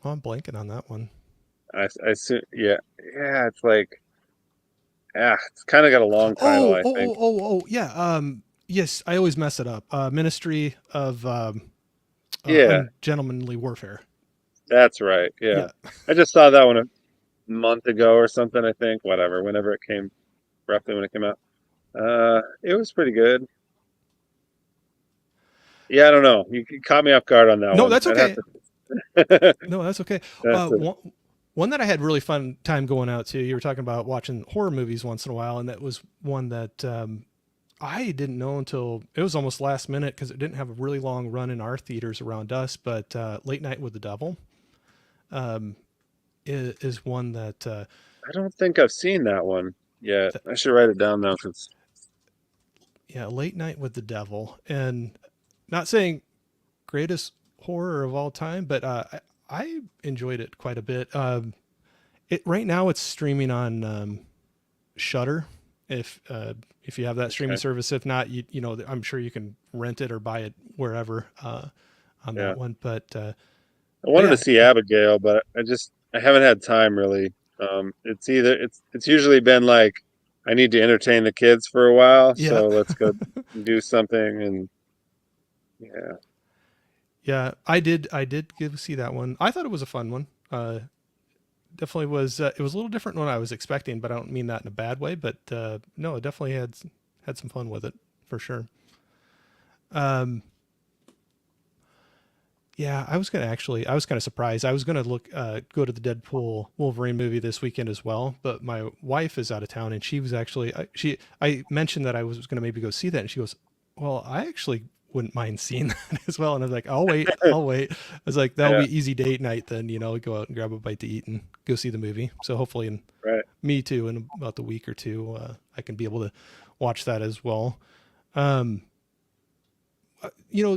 oh, I'm blanking on that one. Yeah, yeah. It's like it's kind of got a long title, Oh, I oh, think. oh, oh, oh, yeah. Yes, I always mess it up. Ministry of Yeah, Ungentlemanly Warfare. that's right. Yeah, Yeah, I just saw that one a month ago or something. I think whatever, whenever it came, roughly when it came out. It was pretty good. Yeah, I don't know. You caught me off guard on that no, one. that's I'd have okay. to. No, that's okay. That's it. One that I had really fun time going out to. You were talking about watching horror movies once in a while, and that was one that I didn't know until it was almost last minute because it didn't have a really long run in our theaters around us. But Late Night with the Devil um, is one that, I don't think I've seen that one yet. that I should write it down now because yeah, Late Night with the Devil, and not saying greatest horror of all time, but I enjoyed it quite a bit. It right now it's streaming on Shutter. If you have that streaming okay. service, if not, I'm sure you can rent it or buy it wherever on Yeah, that one. I But wanted to yeah, see Abigail, but I haven't had time really. It's usually been like I need to entertain the kids for a while, yeah, so let's go do something and yeah, yeah. I did give see that one. I thought it was a fun one. Definitely was. It was a little different than what I was expecting, but I don't mean that in a bad way. But no, it definitely had some fun with it for sure. Um, Yeah, I was kind of surprised. I was gonna go to the Deadpool Wolverine movie this weekend as well, but my wife is out of town, and she was actually I mentioned that I was gonna maybe go see that, and she goes, "Well, I actually wouldn't mind seeing that as well." And I was like, I'll wait." I was like, "That'll yeah, be easy date night then, go out and grab a bite to eat and go see the movie." So hopefully, right. me too, in about the week or two, I can be able to watch that as well. Um,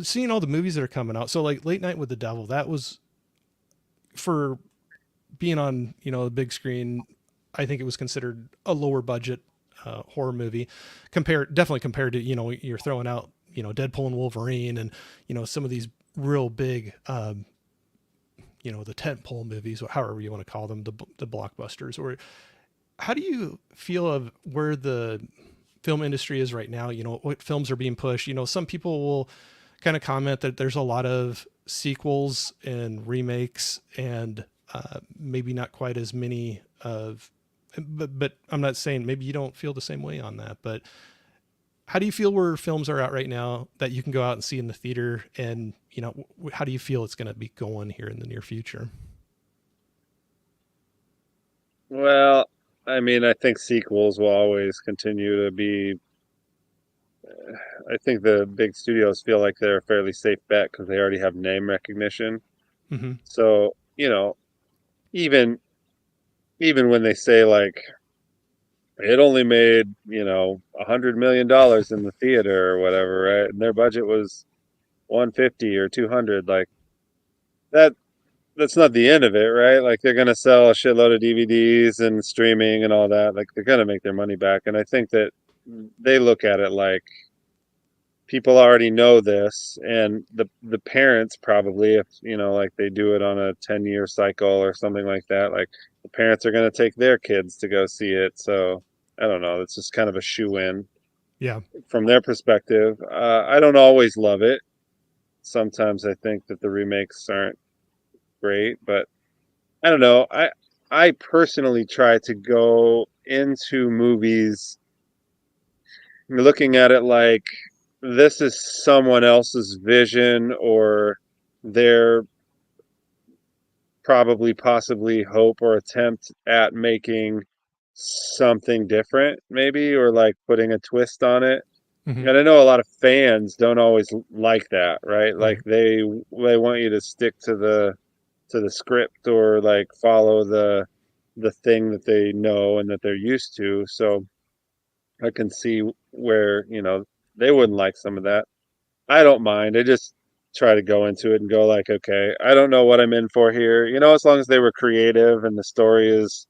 seeing all the movies that are coming out. So like Late Night with the Devil, that was for being on, the big screen. I think it was considered a lower budget horror movie definitely compared to, you're throwing out, Deadpool and Wolverine and, some of these real big, the tentpole movies, or however you want to call them, the blockbusters. Or how do you feel of where the film industry is right now? What films are being pushed? Some people will kind of comment that there's a lot of sequels and remakes and maybe not quite as many but I'm not saying maybe you don't feel the same way on that, but how do you feel where films are at right now that you can go out and see in the theater? And, how do you feel it's going to be going here in the near future? Well, I mean, I think sequels will always continue to be. I think the big studios feel like they're a fairly safe bet because they already have name recognition. Mm-hmm. So, even even when they say like it only made, $100 million in the theater or whatever, right? And their budget was 150 or 200, like that that's not the end of it, right? Like they're gonna sell a shitload of DVDs and streaming and all that. Like they're gonna make their money back. And I think that they look at it like people already know this, and the parents probably, if like they do it on a 10-year cycle or something like that, like the parents are going to take their kids to go see it. So I don't know, it's just kind of a shoe in Yeah. from their perspective. I don't always love it. Sometimes I think that the remakes aren't great, but I don't know. I personally try to go into movies looking at it like this is someone else's vision or their probably possibly hope or attempt at making something different, maybe, or like putting a twist on it. Mm-hmm. And I know a lot of fans don't always like that, right? Like Right. they want you to stick to the script or like follow the thing that they know and that they're used to. So I can see where, they wouldn't like some of that. I don't mind. I just try to go into it and go like, okay, I don't know what I'm in for here. As long as they were creative and the story is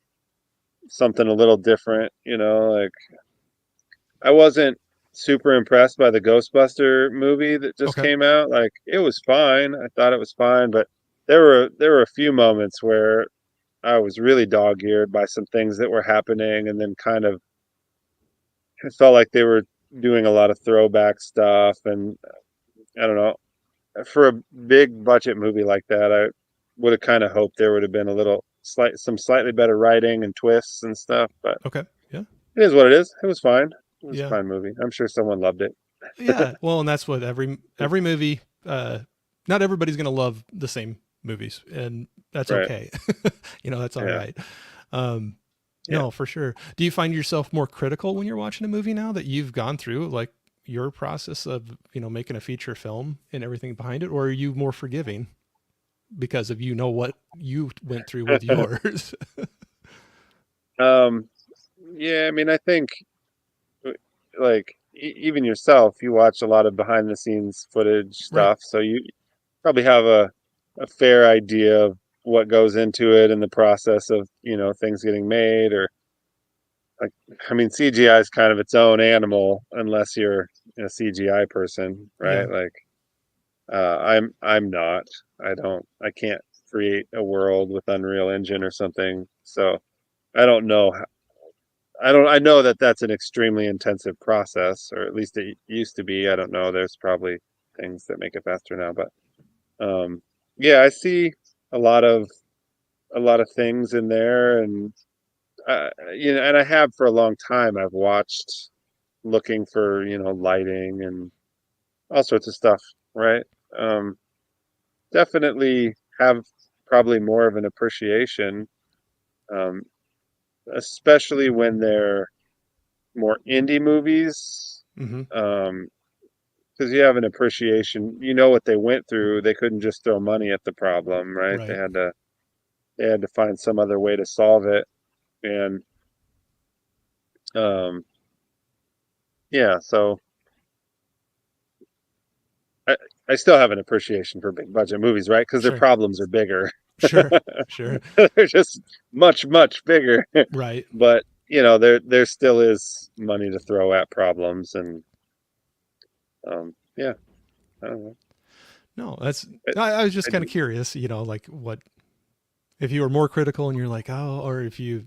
something a little different, like I wasn't super impressed by the Ghostbuster movie that just Okay. came out. Like it was fine. I thought it was fine, but there were a few moments where I was really dog-eared by some things that were happening, and then kind of it felt like they were doing a lot of throwback stuff, and I don't know. For a big budget movie like that, I would have kind of hoped there would have been some slightly better writing and twists and stuff. But Okay. Yeah. it is what it is. It was fine. It was a Yeah. fine movie. I'm sure someone loved it. Yeah. Well, and that's what every movie. Not everybody's going to love the same movies, and that's Right. okay. That's all Yeah. right. Um, Yeah. no, for sure. Do you find yourself more critical when you're watching a movie now that you've gone through like your process of making a feature film and everything behind it, or are you more forgiving because of what you went through with yours? um. Yeah. I mean, I think like even yourself, you watch a lot of behind the scenes footage Right. stuff, so you probably have a fair idea of what goes into it and the process of things getting made. Or like, I mean, CGI is kind of its own animal unless you're a CGI person, Yeah. right? Like I'm not. I can't create a world with Unreal Engine or something, so I don't know. I know that that's an extremely intensive process, or at least it used to be. I don't know. There's probably things that make it faster now, but um, yeah, I see a lot of things in there, and and I have for a long time. I've watched looking for lighting and all sorts of stuff, right? Um, Definitely have probably more of an appreciation, um, especially when they're more indie movies. Mm-hmm. Um, because you have an appreciation, you know what they went through. They couldn't just throw money at the problem, right? Right. They had to find some other way to solve it, and um, yeah. So I I still have an appreciation for big budget movies, right? Because their Sure. problems are bigger. Sure. Sure. They're just much bigger. Right. But there still is money to throw at problems, and yeah, I don't know. No, that's. I, I was just I, kind of curious. Like what if you were more critical and you're like, oh, or if you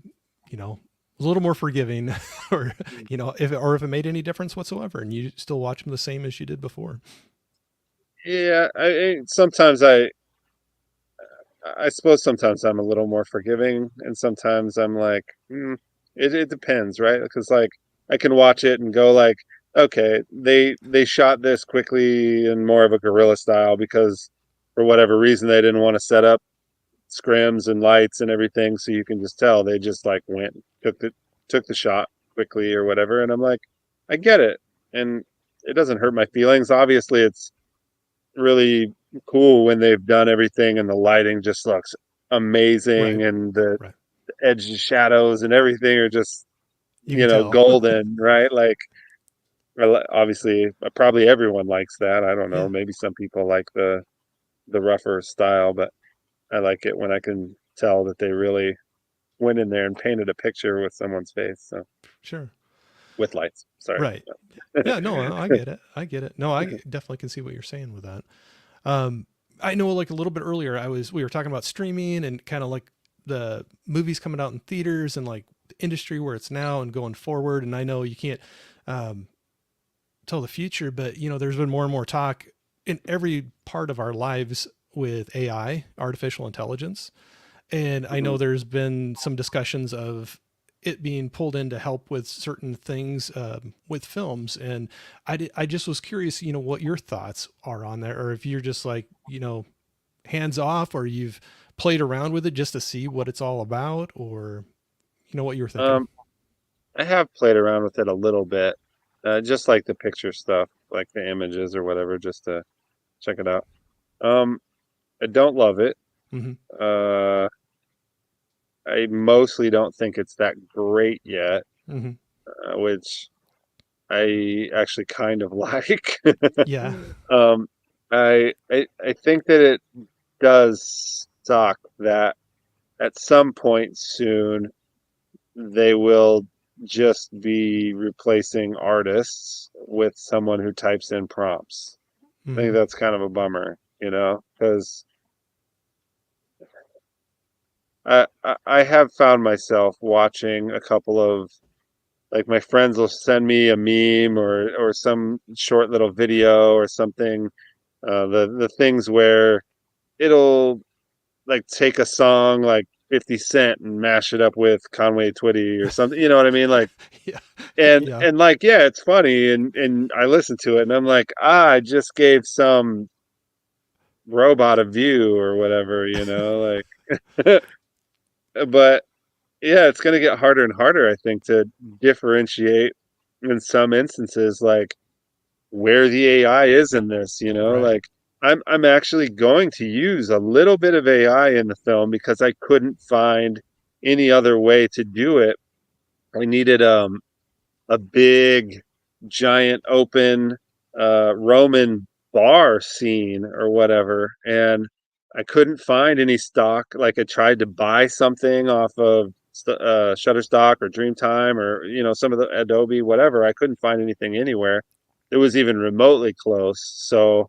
know, a little more forgiving, or if it made any difference whatsoever, and you still watch them the same as you did before. yeah, sometimes I suppose sometimes I'm a little more forgiving, and sometimes I'm like, it depends, right? Because like I can watch it and go like, okay, they shot this quickly in more of a guerrilla style because for whatever reason they didn't want to set up scrims and lights and everything, so you can just tell they just like went took the shot quickly or whatever. And I'm like, I get it, and it doesn't hurt my feelings. Obviously, it's really cool when they've done everything and the lighting just looks Right. amazing, and the Right. edge shadows and everything are just You can tell. golden, right? Like obviously, probably everyone likes that. I don't know. Yeah. Maybe some people like the rougher style, but I like it when I can tell that they really went in there and painted a picture with someone's face. So Sure. with lights. Sorry. Right. Yeah. No, I get it. I get it. No, I definitely can see what you're saying with that. Um, I know like a little bit earlier, we were talking about streaming and kind of like the movies coming out in theaters and like the industry where it's now and going forward. And I know you can't, um, tell the future, but you know, there's been more and more talk in every part of our lives with AI, artificial intelligence. And I know Mhm. there's been some discussions of it being pulled in to help with certain things with films. And I just was curious, you know, what your thoughts are on there, or if you're just like, you know, hands off, or you've played around with it just to see what it's all about, or, you know, what you're thinking. Um, I have played around with it a little bit, just like the picture stuff, like the images or whatever, just to check it out. Um, I don't love it. Mm-hmm. Uh, I mostly don't think it's that great yet, Mm-hmm. which I actually kind of like. Yeah. Um, I think that it does suck that at some point soon they will just be replacing artists with someone who types in prompts. I think Mm-hmm. that's kind of a bummer, because I have found myself watching a couple of, like, my friends will send me a meme or some short little video or something. The things where it'll like take a song like 50 Cent and mash it up with Conway Twitty or something. You know what I mean? Like, Yeah. and Yeah. and like, yeah, it's funny, and I listen to it and I'm like, I just gave some robot a view or whatever, like. But yeah, it's gonna get harder and harder, I think, to differentiate in some instances, like where the AI is in this, Right. like I'm actually going to use a little bit of AI in the film because I couldn't find any other way to do it. I needed a big giant open Roman bar scene or whatever, and I couldn't find any stock. Like, I tried to buy something off of Shutterstock or Dreamtime or some of the Adobe whatever. I couldn't find anything anywhere that was even remotely close. So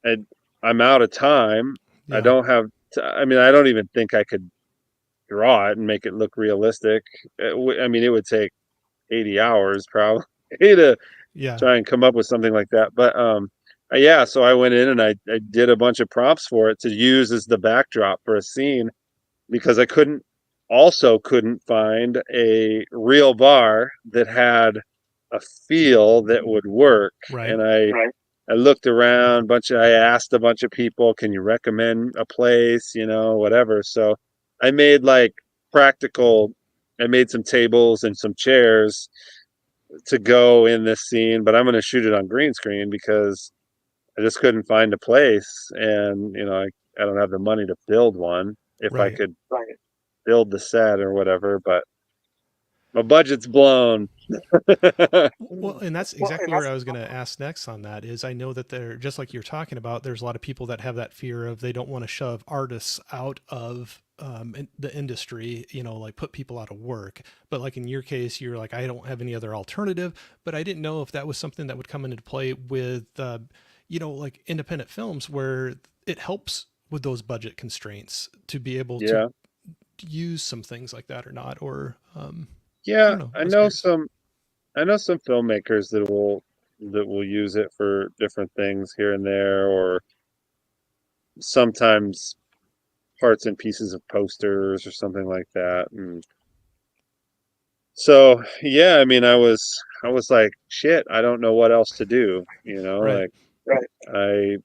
I, I'm out of time. I Yeah. don't have. I mean, I don't even think I could draw it and make it look realistic. I mean, it would take 80 hours probably to Yeah. try and come up with something like that. But yeah, so I went in and I did a bunch of prompts for it to use as the backdrop for a scene because I couldn't find a real bar that had a feel that would work. Right. And I looked around, I asked a bunch of people, can you recommend a place, whatever. So I made like practical, I made some tables and some chairs to go in this scene, but I'm going to shoot it on green screen because I just couldn't find a place, and I don't have the money to build one. If I Right. could build the set or whatever, but my budget's blown. Well, and that's exactly where I was going to ask next on that is I know that they're just like you're talking about, there's a lot of people that have that fear of they don't want to shove artists out of the industry, you know, like put people out of work. But like in your case, you're like, I don't have any other alternative, but I didn't know if that was something that would come into play with, you know, like independent films where it helps with those budget constraints to be able to Yeah, use some things like that or not, or, I yeah. don't know. I was curious. I know some filmmakers that will use it for different things here and there, or sometimes parts and pieces of posters or something like that. And so, yeah, I mean, I was like, shit, I don't know what else to do. Right. Like I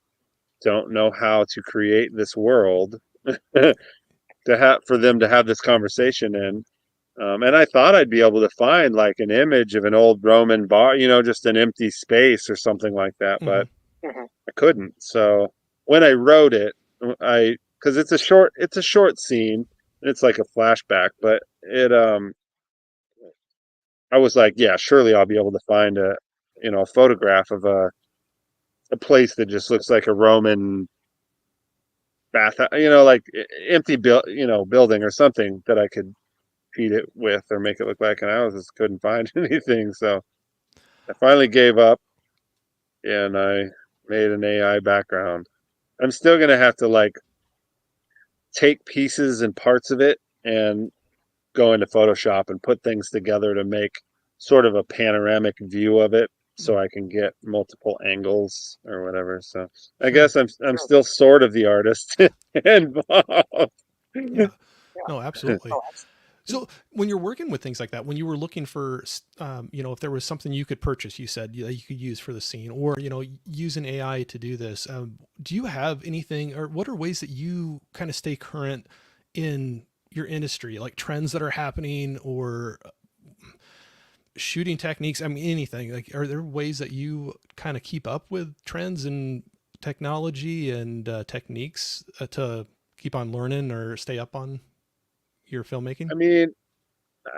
don't know how to create this world to have for them to have this conversation in. And I thought I'd be able to find like an image of an old Roman bar, just an empty space or something like that, Hmm. but I couldn't. So when I wrote it, because it's a short scene, it's like a flashback, but I was like, yeah, surely I'll be able to find a photograph of a place that just looks like a Roman bath, like empty building or something that I could feed it with or make it look like. And I just couldn't find anything, so I finally gave up and I made an AI background. I'm still gonna have to like take pieces and parts of it and go into Photoshop and put things together to make sort of a panoramic view of it so I can get multiple angles or whatever. So I Sure. guess I'm still sort of the artist involved. Yeah. No, absolutely. So when you're working with things like that, when you were looking for, if there was something you could purchase, you said that you could use for the scene, or use an AI to do this. Do you have anything, or what are ways that you kind of stay current in your industry, like trends that are happening, or shooting techniques? I mean, anything. Like, are there ways that you kind of keep up with trends and technology and techniques to keep on learning or stay up on your filmmaking? I mean,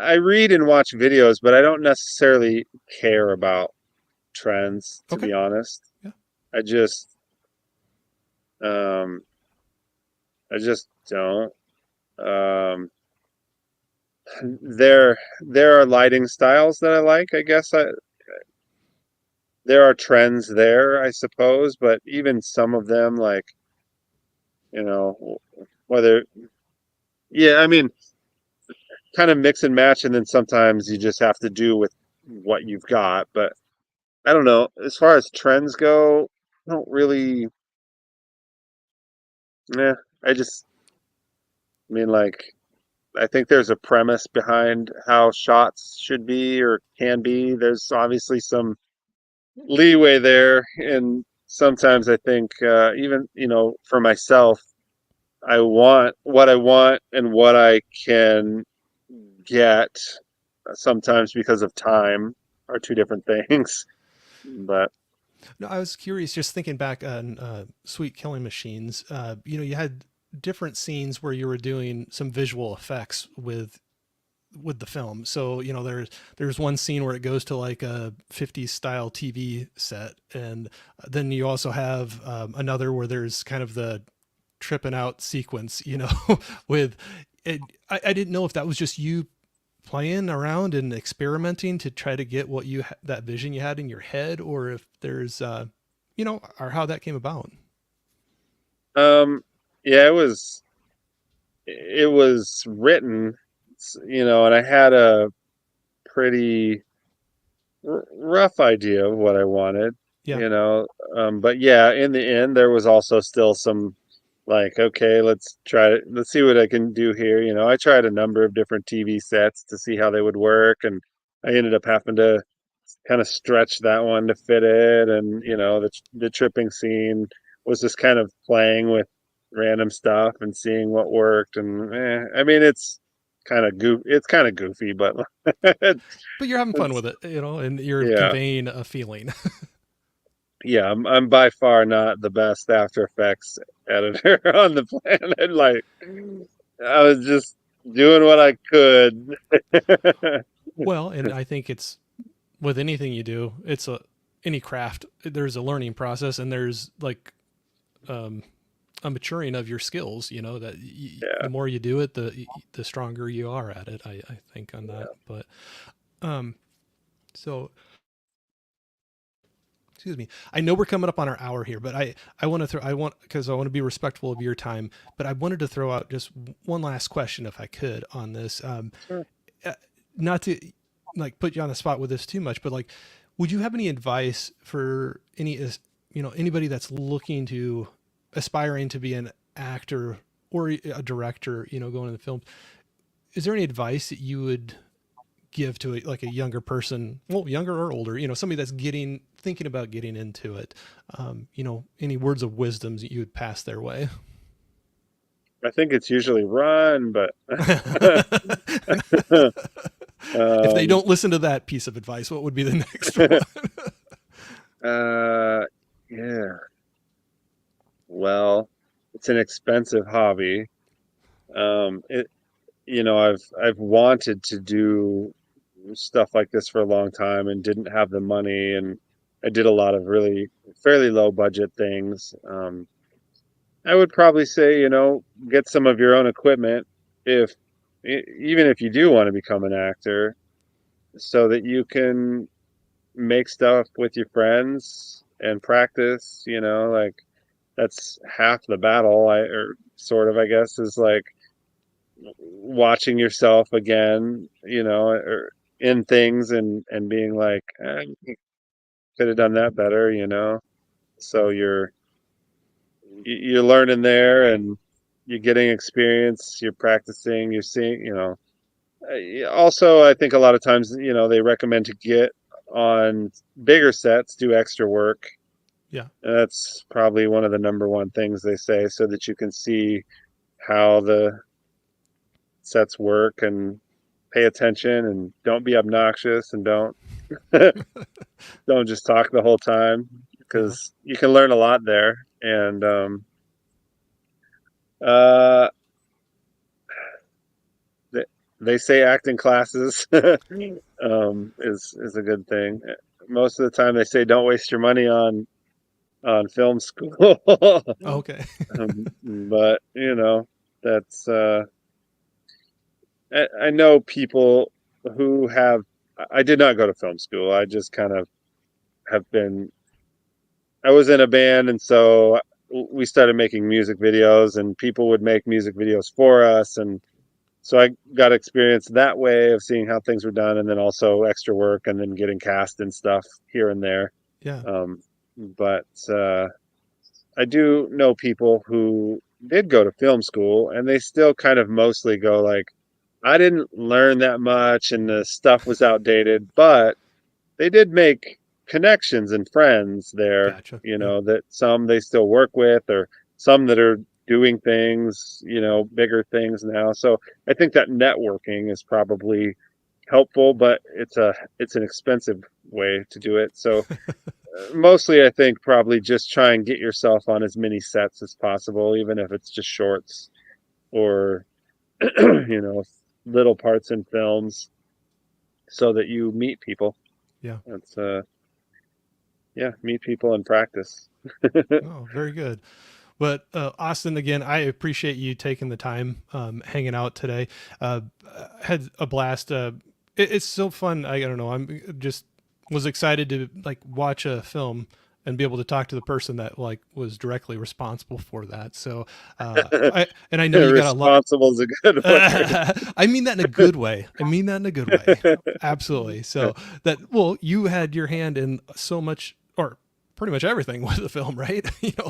I read and watch videos, but I don't necessarily care about trends, to Okay. be honest. Yeah. I just um I just don't. Um there are lighting styles that I like, I guess. There are trends there, I suppose, but even some of them like, you know, whether yeah, I mean, kind of mix and match and then sometimes you just have to do with what you've got, but I don't know. As far as trends go, I don't really yeah, I just I mean like I think there's a premise behind how shots should be or can be. There's obviously some leeway there, and sometimes I think even for myself, I want and what I can get. Sometimes because of time are two different things, but No, I was curious, just thinking back on Sweet Killing Machines. You had different scenes where you were doing some visual effects with the film. So there's one scene where it goes to like a 50s style TV set, and then you also have another where there's kind of the tripping out sequence. With it. I didn't know if that was just you playing around and experimenting to try to get that vision you had in your head, or if there's or how that came about. um, yeah, it was written, and I had a pretty rough idea of what I wanted, Yeah. you know. But yeah, in the end, there was also still some like, okay, let's see what I can do here. I tried a number of different TV sets to see how they would work, and I ended up having to kind of stretch that one to fit it. And the tripping scene was just kind of playing with random stuff and seeing what worked. And I mean, it's kind of goofy, but But you're having fun it's with it, and you're yeah. conveying a feeling. Yeah, I'm by far not the best After Effects editor on the planet. Like, I was just doing what I could. Well, and I think it's with anything you do, it's any craft. There's a learning process, and there's like um, a maturing of your skills. That Yeah, the more you do it, the stronger you are at it. I think on that, but um, so excuse me. I know we're coming up on our hour here, but I want to throw I want because I want to be respectful of your time, but I wanted to throw out just one last question if I could on this. sure. Uh, Not to like put you on the spot with this too much, but like, would you have any advice for anybody that's looking to aspiring to be an actor or a director, going in the film? Is there any advice that you would give to like a younger person, well, younger or older, somebody that's thinking about getting into it? Any words of wisdoms that you would pass their way? I think it's usually run, but If they um, don't listen to that piece of advice, what would be the next one? uh, yeah. Well, it's an expensive hobby. It, I've wanted to do stuff like this for a long time and didn't have the money, and I did a lot of really fairly low budget things. I would probably say, get some of your own equipment if even if you do want to become an actor, so that you can make stuff with your friends and practice, like that's half the battle, or sort of, I guess, is like watching yourself again, or in things and being like, could have done that better, So you're learning there, and you're getting experience, you're practicing, you're seeing, Also, I think a lot of times, they recommend to get on bigger sets, do extra work. Yeah. And that's probably one of the number one things they say, so that you can see how the sets work and pay attention and don't be obnoxious and don't just talk the whole time, Yeah. because you can learn a lot there. And uh, they, they say acting classes is a good thing. Most of the time, they say don't waste your money on film school. Okay. But that's I know people who have. I did not go to film school. I just kind of have been. I was in a band, and so we started making music videos, and people would make music videos for us, and so I got experience that way of seeing how things were done, and then also extra work, and then getting cast and stuff here and there. Yeah. Um, but I do know people who did go to film school, and they still kind of mostly go like, I didn't learn that much, and the stuff was outdated, but they did make connections and friends there, Gotcha. Yeah. that some they still work with, or some that are doing things, bigger things now. So I think that networking is probably helpful, but it's an expensive way to do it. So mostly I think probably just try and get yourself on as many sets as possible, even if it's just shorts or you know, little parts in films, so that you meet people. Yeah. That's yeah, meet people and practice. Oh, very good. But Austin, again, I appreciate you taking the time, hanging out today. Had a blast. It's so fun. I don't know. I'm just was excited to like watch a film and be able to talk to the person that like was directly responsible for that. So, I know you got a lot. Responsible is a good word. I mean that in a good way. I mean that in a good way. Absolutely. So that, well, you had your hand in so much, or pretty much everything with the film, right?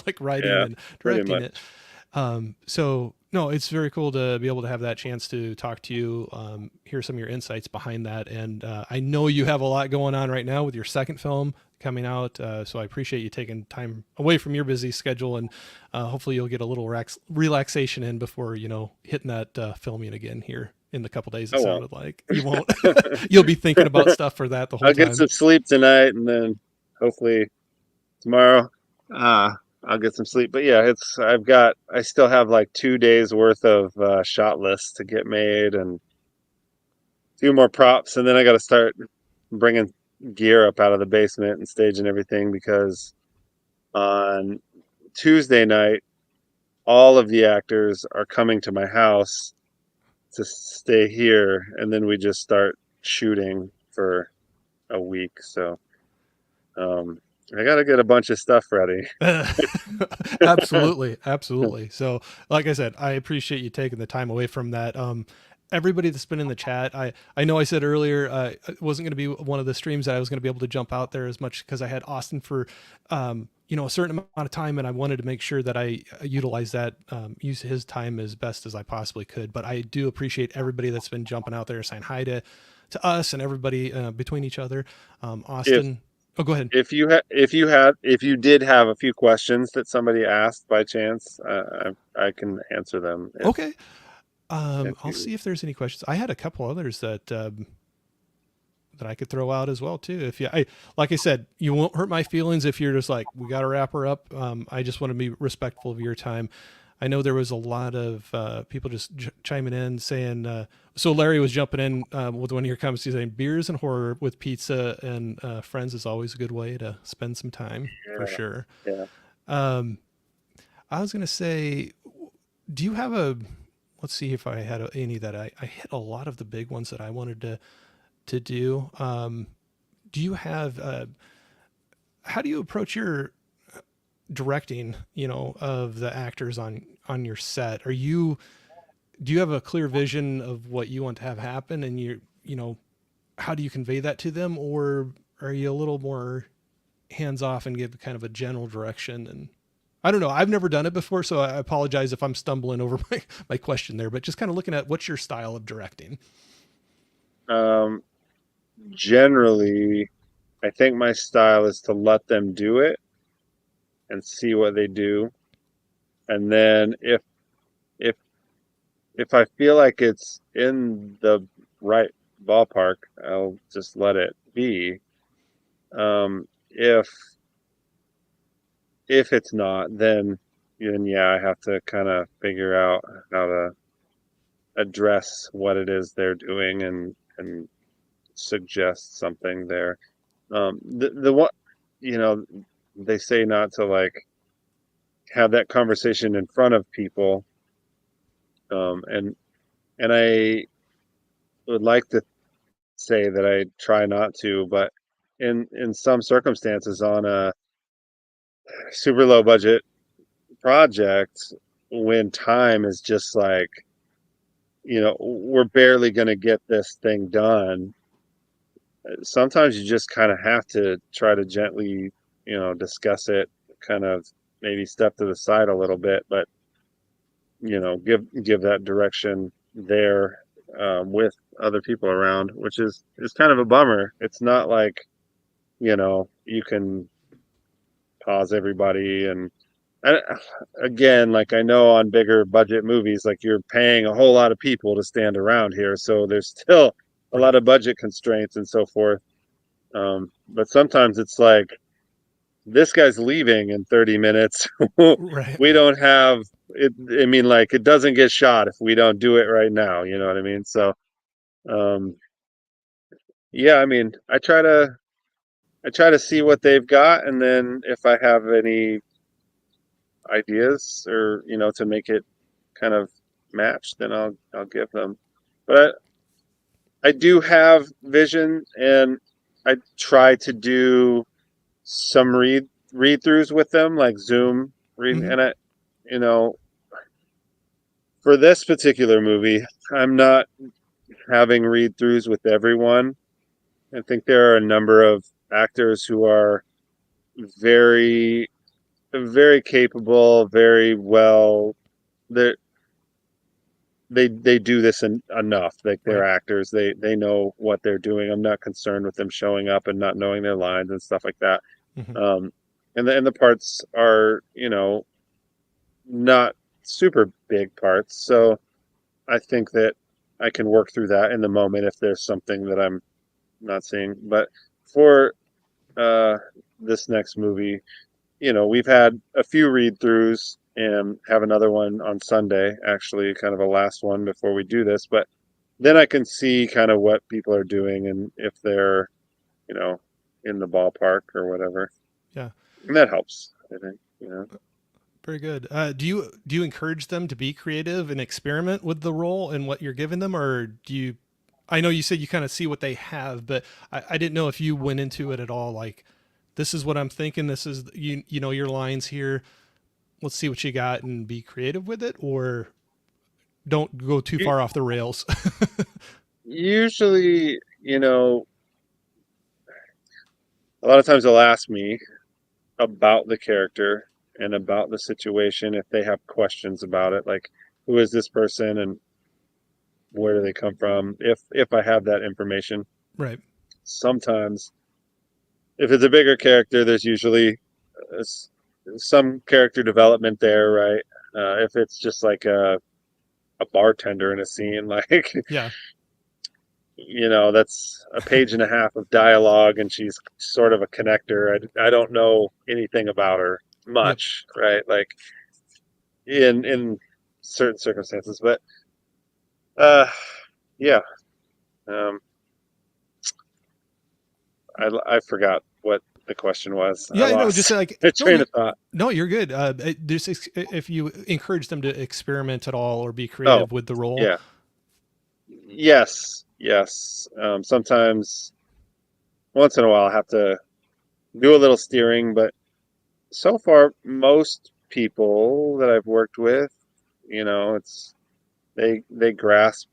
Like writing Yeah, and pretty directing much. it. So no, it's very cool to be able to have that chance to talk to you, hear some of your insights behind that. And I know you have a lot going on right now with your second film coming out. So I appreciate you taking time away from your busy schedule, and hopefully you'll get a little relaxation in before, hitting that filming again here in the couple days. It I won't. sounded like you won't. You'll be thinking about stuff for that the whole I'll get time. some sleep tonight, and then hopefully tomorrow, uh, I'll get some sleep. But yeah, I still have like 2 days worth of shot lists to get made, and a few more props, and then I got to start bringing gear up out of the basement and staging everything, because on Tuesday night, all of the actors are coming to my house to stay here, and then we just start shooting for a week. So I got to get a bunch of stuff ready. Absolutely, absolutely. So, like I said, I appreciate you taking the time away from that. Everybody that's been in the chat, I know I said earlier it wasn't going to be one of the streams that I was going to be able to jump out there as much because I had Austin for a certain amount of time, and I wanted to make sure that I utilize that, use his time as best as I possibly could. But I do appreciate everybody that's been jumping out there saying hi to to us and everybody between each other. If Austin, oh, go ahead. if you did have a few questions that somebody asked by chance, I can answer them Okay. if I'll you. see if there's any questions. I had a couple others that I could throw out as well too. If you, like I said, you won't hurt my feelings if you're just like, we got to wrap her up. I just want to be respectful of your time. I know there was a lot of people just chiming in saying. So Larry was jumping in with one of your comments. He's saying beers and horror with pizza and friends is always a good way to spend some time for Yeah, sure. yeah. Um, I was gonna say, do you have a? Let's see if I had any that I hit a lot of the big ones that I wanted to do. Do you have? How do you approach your directing? You know, of the actors on your set. Are you? Do you have a clear vision of what you want to have happen, and you know, how do you convey that to them, or are you a little more hands off and give kind of a general direction? And I don't know. I've never done it before, so I apologize if I'm stumbling over my question there. But just kind of looking at what's your style of directing. Um, Generally, I think my style is to let them do it and see what they do, and then if if I feel like it's in the right ballpark, I'll just let it be. If it's not, then yeah, I have to kind of figure out how to address what it is they're doing and suggest something there. The one, you know, they say not to like have that conversation in front of people, and I would like to say that I try not to, but in some circumstances on a super low budget project, when time is just like, we're barely going to get this thing done, sometimes you just kind of have to try to gently, discuss it, kind of maybe step to the side a little bit, but give that direction there, with other people around, which is kind of a bummer. It's not like, you can pause everybody and again, like I know on bigger budget movies, like you're paying a whole lot of people to stand around here, so there's still a lot Right. of budget constraints and so forth. But sometimes it's like this guy's leaving in 30 minutes. Right. We don't have it. I mean, like it doesn't get shot if we don't do it right now. You know what I mean? So, um, yeah, I mean, I try to see what they've got, and then if I have any ideas or to make it kind of match, then I'll give them. But I do have vision, and I try to do some read throughs with them, like Zoom read, Mm-hmm. and you know, for this particular movie, I'm not having read throughs with everyone. I think there are a number of actors who are very, very capable, very well. They they do this enough. Like they're Right. actors. They know what they're doing. I'm not concerned with them showing up and not knowing their lines and stuff like that. Mm-hmm. Um, and the parts are not super big parts, so I think that I can work through that in the moment if there's something that I'm not seeing. But for uh, this next movie, we've had a few read throughs and have another one on Sunday, actually, kind of a last one before we do this. But then I can see kind of what people are doing and if they're, you know, in the ballpark or whatever. Yeah. And that helps, I think. Very good. Do you encourage them to be creative and experiment with the role and what you're giving them, or do you? I know you said you kind of see what they have, but I didn't know if you went into it at all. Like, this is what I'm thinking. This is you know your lines here. Let's see what you got and be creative with it, or don't go too U- far off the rails. Usually, a lot of times they'll ask me about the character and about the situation if they have questions about it, like who is this person and where do they come from, if I have that information. Right. Sometimes if it's a bigger character, there's usually uh, some character development there, right? If it's just like a bartender in a scene, like Yeah. that's a page and a half of dialogue, and she's sort of a connector. I don't know anything about her Yep. much, right? Like in certain circumstances, but uh, yeah, um, I forgot what the question was. I Yeah, I know. Just lost like my no, train of thought. no, you're good. If you encourage them to experiment at all or be Oh, creative with the role. yeah, yes, yes. Sometimes, once in a while, I have to do a little steering, but so far, most people that I've worked with, it's they grasp,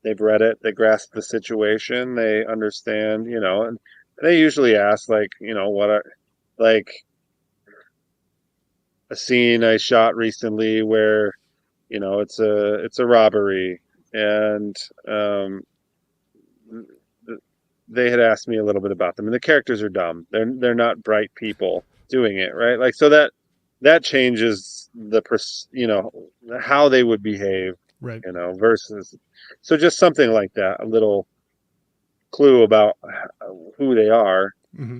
they've read it, they grasp the situation, they understand, and they usually ask like, what are like a scene I shot recently where, it's a robbery, and um they had asked me a little bit about them, and the characters are dumb. They're not bright people doing it, right? Like so that changes how they would behave, Right. versus so just something like that, a little clue about who they are. Hmm.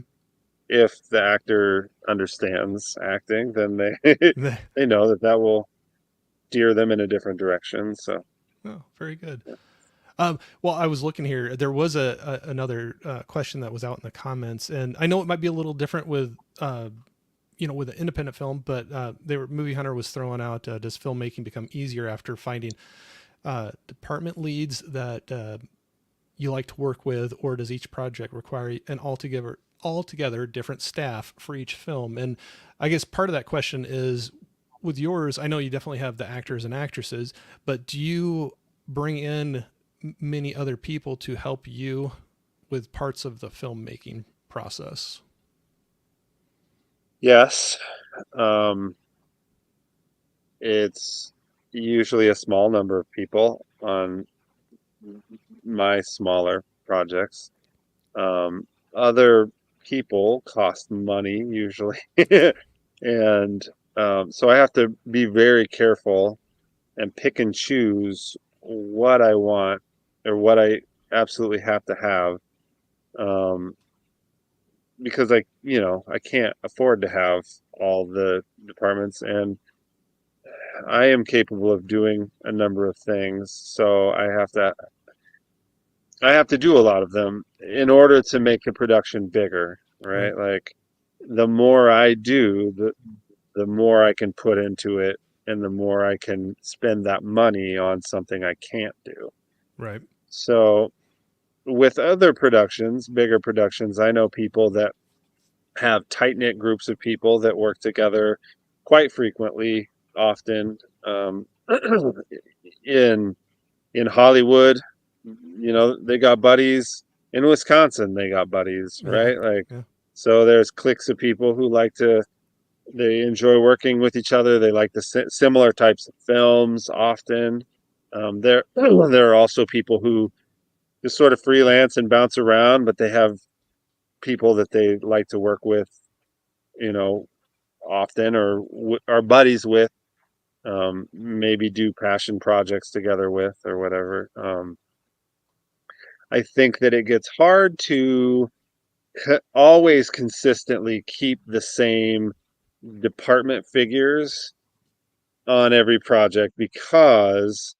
If the actor understands acting, then they they know that will steer them in a different direction. So Oh, very good. yeah. Well, I was looking here. There was another question that was out in the comments, and I know it might be a little different with with an independent film, but Movie Hunter was throwing out, does filmmaking become easier after finding department leads that you like to work with, or does each project require an altogether different staff for each film? And I guess part of that question is, with yours, I know you definitely have the actors and actresses, but do you bring in many other people to help you with parts of the filmmaking process? Yes, um, it's usually a small number of people on my smaller projects. Um, Other people cost money usually, and so I have to be very careful and pick and choose what I want or what I absolutely have to have, um, because I can't afford to have all the departments, and I am capable of doing a number of things, so I have to do a lot of them in order to make the production bigger, Right. right? Like the more I do, the more I can put into it, and the more I can spend that money on something I can't do. Right. So with other productions, bigger productions, I know people that have tight-knit groups of people that work together quite frequently, often. In in Hollywood, they got buddies. In Wisconsin, they got buddies, Yeah. right? Like, Yeah. so there's cliques of people who they enjoy working with each other. They like the similar types of films often. There are also people who just sort of freelance and bounce around, but they have people that they like to work with, you know, often, or are buddies with, maybe do passion projects together with, or whatever. I think that it gets hard to always consistently keep the same department figures on every project, because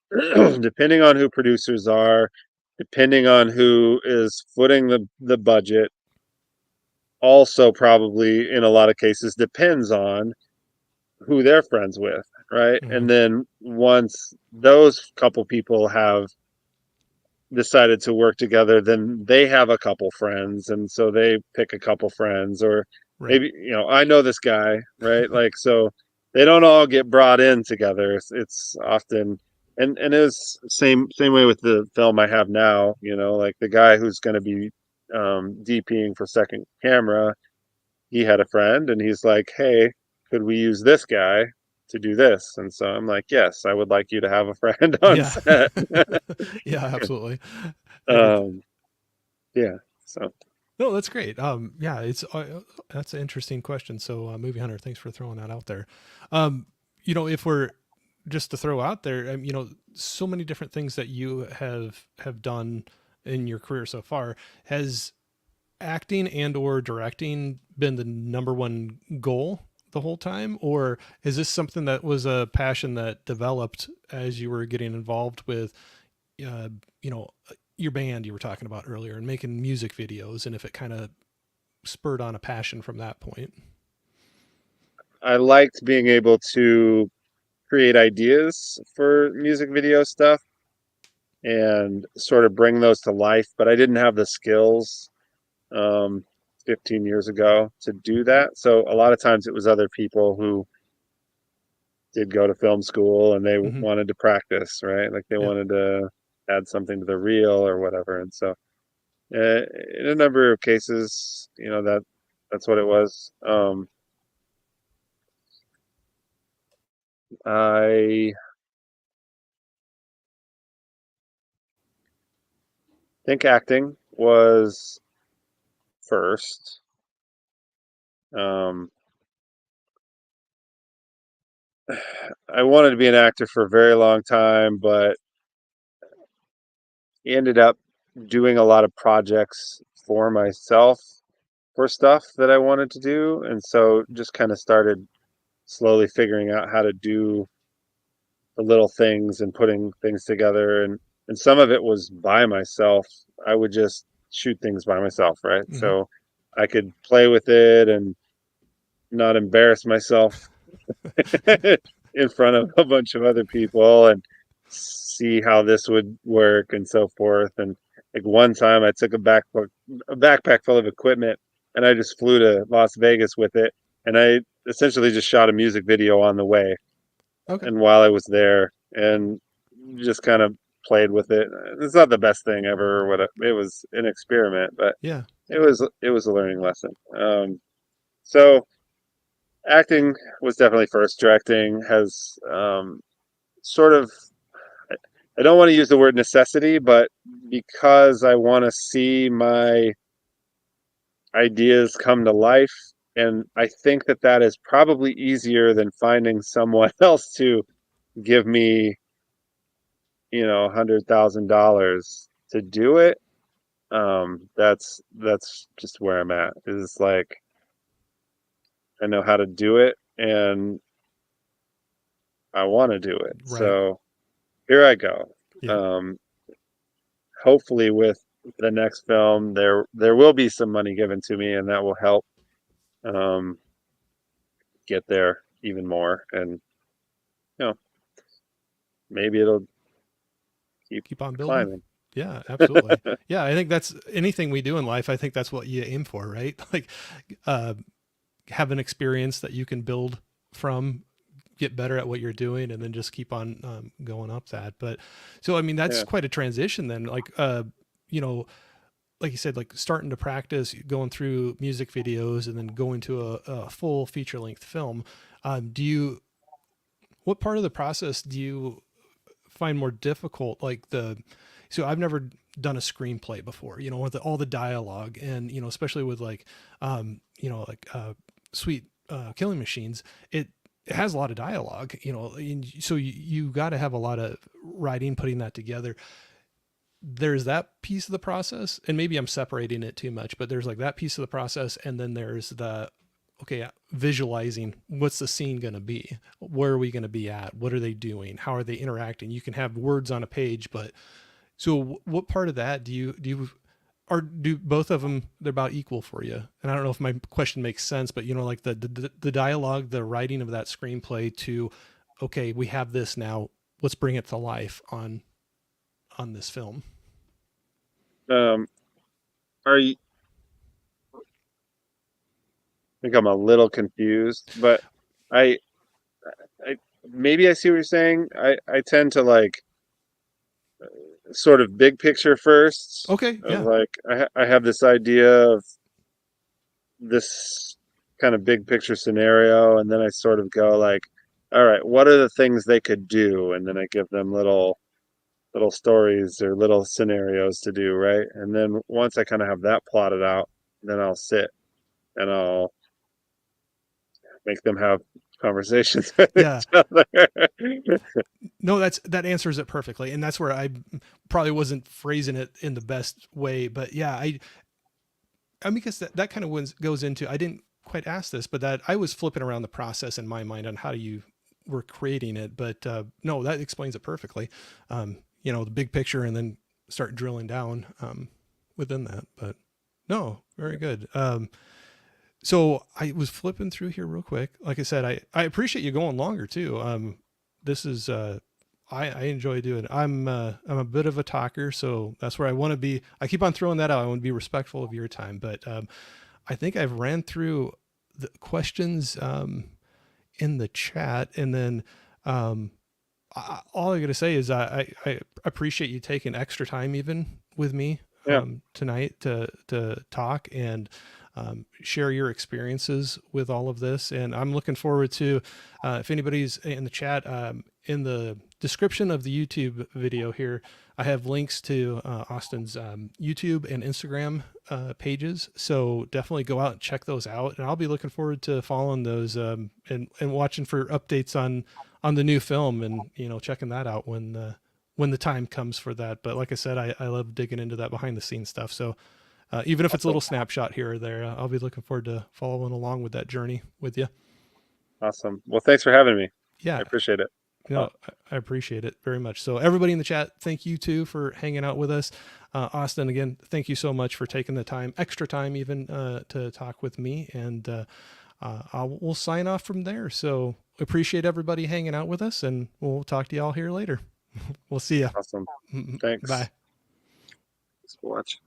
depending on who producers are, depending on who is footing the budget, also probably in a lot of cases depends on who they're friends with, right? Hmm. And then once those couple people have decided to work together, then they have a couple friends, and so they pick a couple friends, or Right. maybe, I know this guy, right? Like, so they don't all get brought in together. It's often, and it was same way with the film I have now, like the guy who's going to be DPing for second camera. He had a friend, and he's like, hey, could we use this guy to do this. And so I'm like, yes, I would like you to have a friend on Yeah. set. Yeah, absolutely. I think um, yeah. So no, that's great. Yeah, it's that's an interesting question. So, Movie Hunter, thanks for throwing that out there. Um, if we're just to throw out there, so many different things that you have done in your career so far. Has acting and or directing been the number one goal the whole time, or is this something that was a passion that developed as you were getting involved with uh, you know your band you were talking about earlier and making music videos, and if it kind of spurred on a passion from that point? I liked being able to create ideas for music video stuff and sort of bring those to life, but I didn't have the skills um, 15 years ago to do that. So a lot of times it was other people who did go to film school and they Mm-hmm. wanted to practice, right? Like they Yeah. wanted to add something to the reel or whatever. And so in a number of cases, that's what it was. I think acting was first. Um, I wanted to be an actor for a very long time, but ended up doing a lot of projects for myself for stuff that I wanted to do. And so just kind of started slowly figuring out how to do the little things and putting things together. And some of it was by myself. I would just shoot things by myself, right? Mm-hmm. So I could play with it and not embarrass myself in front of a bunch of other people and see how this would work and so forth. And like one time I took a backpack full of equipment and I just flew to Las Vegas with it. And I essentially just shot a music video on the way Okay. and while I was there and just kind of played with it. It's not the best thing ever or what it was an experiment, but Yeah. it was a learning lesson. So acting was definitely first. Directing has sort of, I don't want to use the word necessity, but because I want to see my ideas come to life, and I think that that is probably easier than finding someone else to give me, $100,000 to do it. That's just where I'm at. Is like I know how to do it, and I want to do it. Right. So here I go. Yeah. Um, Hopefully with the next film there will be some money given to me and that will help um get there even more and you know maybe it'll keep Keep on building. climbing. Yeah, absolutely. Yeah, I think that's anything we do in life. I think that's what you aim for, right? Like, uh, have an experience that you can build from, get better at what you're doing, and then just keep on going up that. But so, I mean, that's Yeah. quite a transition then. Like, you know, like you said, like starting to practice, going through music videos, and then going to a full feature length film. Do you? What part of the process do you find more difficult? Like so I've never done a screenplay before, with all the dialogue and, especially with like, like Sweet Killing Machines, it has a lot of dialogue, and so you got to have a lot of writing, putting that together. There's that piece of the process, and maybe I'm separating it too much, but there's like that piece of the process, and then there's the okay, visualizing what's the scene going to be, where are we going to be at, what are they doing, how are they interacting. You can have words on a page, but so what part of that do you or do both of them, they're about equal for you? And I don't know if my question makes sense, but like the dialogue, the writing of that screenplay to, okay, we have this now, let's bring it to life on this film. um are you I think I'm a little confused but I I maybe I see what you're saying. I tend to like sort of big picture first Okay, of yeah. like I have this idea of this kind of big picture scenario and then I sort of go like all right, what are the things they could do? And then I give them little stories or little scenarios to do, right? And then once I kind of have that plotted out, then I'll sit and I'll make them have conversations with Yeah. each other. No, that answers it perfectly, and that's where I probably wasn't phrasing it in the best way. But yeah, I mean, because that kind of goes into, I didn't quite ask this, but that I was flipping around the process in my mind on how you were creating it. But no, that explains it perfectly. The big picture, and then start drilling down within that. But no, very good. So I was flipping through here real quick. Like I said, I appreciate you going longer too. This is I enjoy doing it. I'm a bit of a talker, so that's where I want to be. I keep on throwing that out. I want to be respectful of your time, but I think I've ran through the questions in the chat, and then all I got to say is I appreciate you taking extra time even with me Yeah, tonight to talk and share your experiences with all of this. And I'm looking forward to, if anybody's in the chat, in the description of the YouTube video here, I have links to Austin's YouTube and Instagram pages. So definitely go out and check those out. And I'll be looking forward to following those and watching for updates on the new film, and checking that out when the time comes for that. But like I said, I love digging into that behind the scenes stuff. So even if it's a awesome. little snapshot here or there, I'll be looking forward to following along with that journey with you. Awesome. Well, thanks for having me. I Yeah, appreciate it. I appreciate it very much. So everybody in the chat, thank you too for hanging out with us. Austin, again, thank you so much for taking the time, extra time even, to talk with me. And we'll sign off from there. So appreciate everybody hanging out with us, and we'll talk to you all here later. We'll see you. Awesome. Thanks. Bye. Thanks for watching.